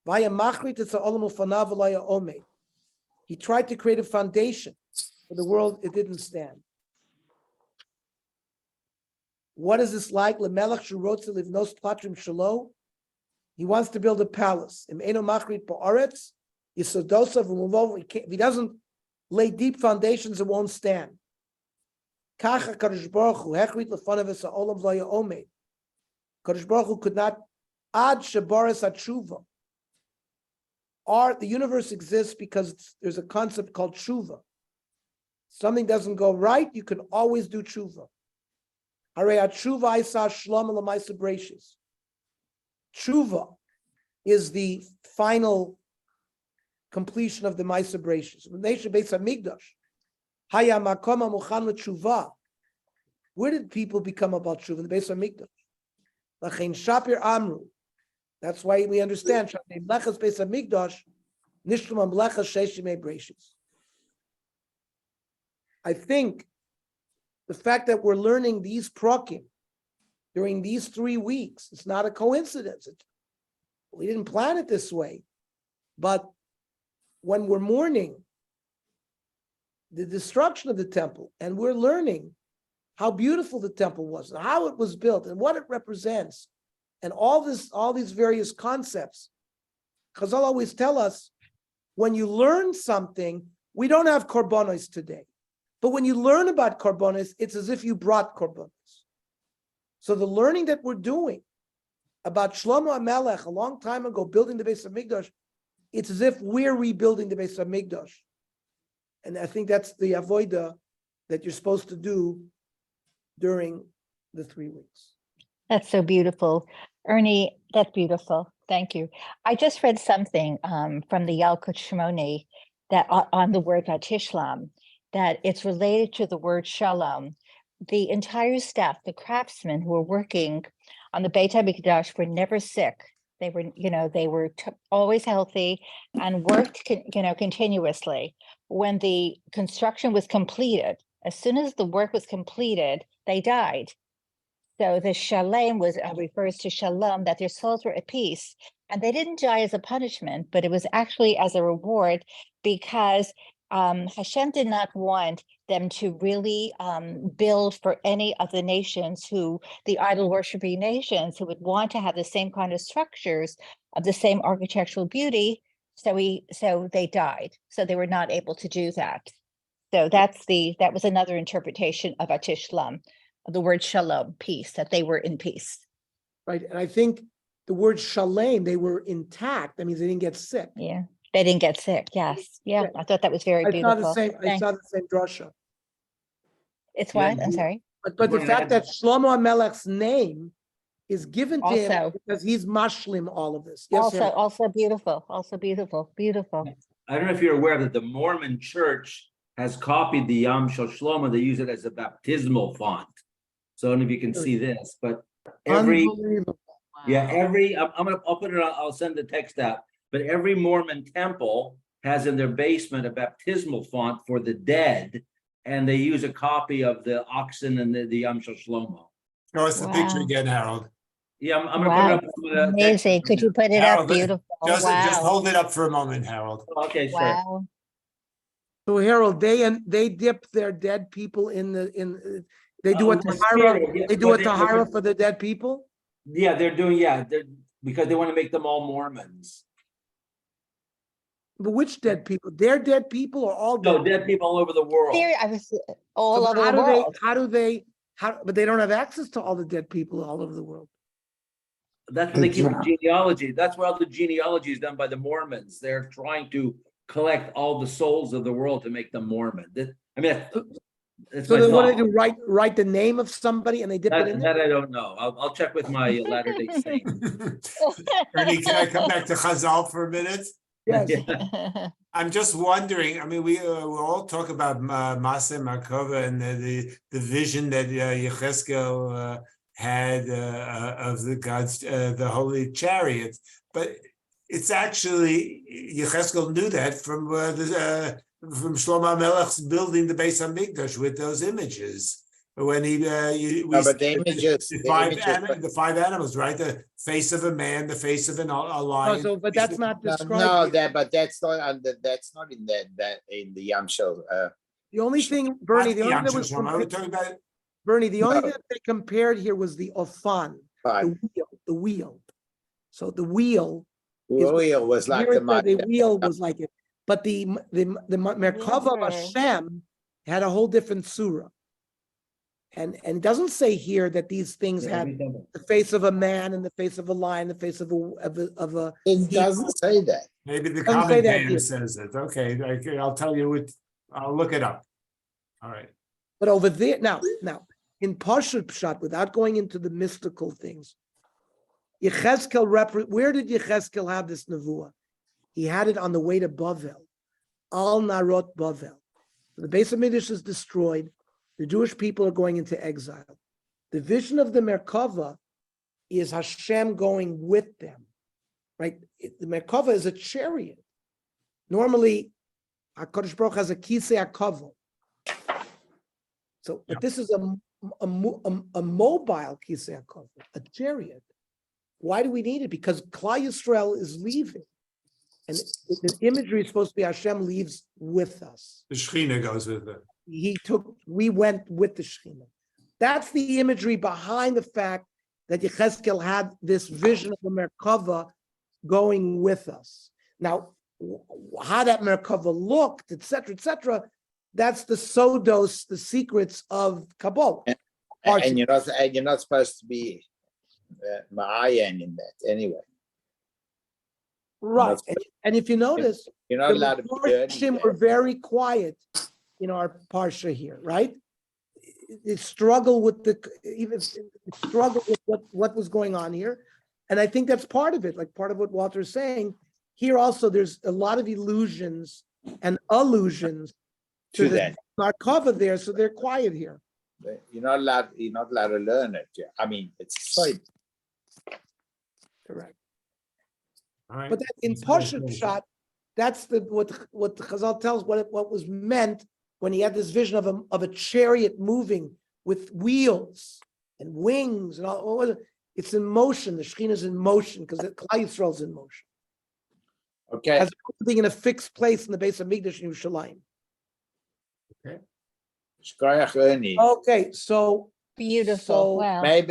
C: He tried to create a foundation for the world. It didn't stand. What is this like? He wants to build a palace. If he doesn't lay deep foundations, it won't stand. Kacha Kadosh Baruch Hu, hechrit lefanav es ha'olam lo ya'omed. Kadosh Baruch Hu could not ad shebaras atshuva. The universe exists because there's a concept called tshuva. Something doesn't go right, you can always do tshuva. Harei atshuva isa shlam l'maisa brachis. Tshuva is the final completion of the Maisa Brachis. Where did people become about tshuva? In the Beis Hamikdash. Lachein Shapir Amru. That's why we understand Shapir Mlechas Beis Hamikdash Nishlam Mlechas Sheshimei Brachis. I think the fact that we're learning these prakim during these 3 weeks, it's not a coincidence. We didn't plan it this way. But when we're mourning the destruction of the temple and we're learning how beautiful the temple was and how it was built and what it represents and all these various concepts, Chazal always tell us, when you learn something, we don't have korbanos today. But when you learn about korbanos, it's as if you brought korbanos. So the learning that we're doing about Shlomo HaMelech a long time ago, building the Beis Hamikdash, it's as if we're rebuilding the Beis Hamikdash. And I think that's the avodah that you're supposed to do during the 3 weeks.
D: That's so beautiful. Ernie, that's beautiful. Thank you. I just read something from the Yalkut Shimoni that on the word Vatishlam, that it's related to the word shalom. The entire staff, the craftsmen who were working on the Beit HaMikdash were never sick. They were, always healthy and worked, continuously. When the construction was completed, as soon as the work was completed, they died. So the shalom refers to shalom, that their souls were at peace. And they didn't die as a punishment, but it was actually as a reward, because Hashem did not want them to really build for any of the nations the idol worshiping nations who would want to have the same kind of structures of the same architectural beauty. So they died. So they were not able to do that. So that was another interpretation of Atishlam, of the word shalom, peace, that they were in peace.
C: Right. And I think the word shalem, they were intact. That means they didn't get sick.
D: Yeah. They didn't get sick. Yes. Yeah. I thought that was very beautiful.
C: I saw the same drasha.
D: It's what? I'm sorry.
C: But the fact that Shlomo HaMelech's name is given to him
D: Also,
C: because he's mashlim all of this. Yes,
D: also beautiful. Also beautiful. Beautiful.
F: I don't know if you're aware that the Mormon church has copied the Yam Shel Shlomo. They use it as a baptismal font. So I don't know if you can see this, but
C: Unbelievable.
F: I'll put it on, I'll send the text out. But every Mormon temple has in their basement a baptismal font for the dead, and they use a copy of the oxen and the Yam Shel Shlomo.
A: Show us the picture again, Harold.
F: Yeah, I'm gonna put it up.
D: Amazing. Could you put it
A: Harold,
D: up? Beautiful.
A: Just
D: Wow.
A: hold it up for a moment, Harold.
F: Okay, sure.
D: Wow.
C: So Harold, they dip their dead people they do a
F: the
C: tahara.
F: spirit, yeah,
C: They do
F: but
C: a tahara for the dead people.
F: Yeah, they're because they want to make them all Mormons.
C: But which dead people? Their dead people or all dead?
F: No, dead people all over the world.
D: Here, I was all
C: So
D: over the world.
C: But they don't have access to all the dead people all over the world.
F: That's what they keep the genealogy. That's why all the genealogy is done by the Mormons. They're trying to collect all the souls of the world to make them Mormon. That's
C: So
F: my
C: then what
F: thought.
C: do they do? Write the name of somebody and they dip it in there?
F: That I don't know. I'll check with my Latter-day Saint.
A: Ernie, can I come back to Chazal for a minute?
C: Yes.
A: I'm just wondering, I mean, we all talk about Maaseh Merkava and the vision that Yechezkel had of the gods, the holy chariot, but it's actually, Yechezkel knew that from Shlomo HaMelech's building the Beis HaMikdash with those images. When
G: but the images,
A: the five animals, right? The face of a man, the face of a lion.
C: But that's not described.
G: No,
C: here.
G: that's not in the Yam Shel.
C: The only thing, Bernie, the only thing that was
A: We're talking about
C: Bernie, the only thing that they compared here was the Ofan, the wheel. So the wheel.
G: The wheel was like
C: the wheel was like it, but the Merkava of Hashem had a whole different surah. And it doesn't say here that these things had the face of a man and the face of a lion, the face of a.
G: It doesn't say that.
A: Maybe the
C: Doesn't say that
A: commentator
C: here.
A: says it. Okay, I'll tell you what, I'll look it up. All right.
C: But over there, now, in Pashut Pshat, without going into the mystical things, Yechezkel, where did Yechezkel have this nevuah? He had it on the way to Bavel, Al Narot Bavel. The base of Midrash is destroyed. The Jewish people are going into exile. The vision of the Merkava is Hashem going with them, right? The Merkava is a chariot. Normally, HaKadosh Baruch has a kisei hakavod. So, but this is a mobile kisei hakavod, a chariot. Why do we need it? Because Klal Yisrael is leaving. And the imagery is supposed to be Hashem leaves with us.
A: The Shechina goes with it.
C: We went with the Shekhinah. That's the imagery behind the fact that Yechezkel had this vision of the Merkava going with us. Now, how that Merkava looked, etc., that's the sodos, the secrets of Kabbalah.
G: And you're not supposed to be ma'ayan in that anyway.
C: Right. And if you notice,
G: You're not
C: the
G: allowed to be
C: Mefarshim were very quiet in our parsha here, right? They struggle with what was going on here. And I think that's part of it, like part of what Walter's saying. Here also, there's a lot of illusions and allusions to the Merkava there, so they're quiet here.
G: You're not allowed to learn it. I mean, it's so.
C: Correct.
A: All right.
C: But that, in Pashut Pshat, that's what the Chazal tells what was meant when he had this vision of a chariot moving with wheels and wings and all. It's in motion. The Shekhinah is in motion because the Klal Yisrael is in motion.
G: Okay.
C: As opposed to being in a fixed place in the base of Mikdash in Yerushalayim.
G: Shkoyach Ernie.
C: Okay, so
D: Beautiful.
C: So
D: Wow.
G: Maybe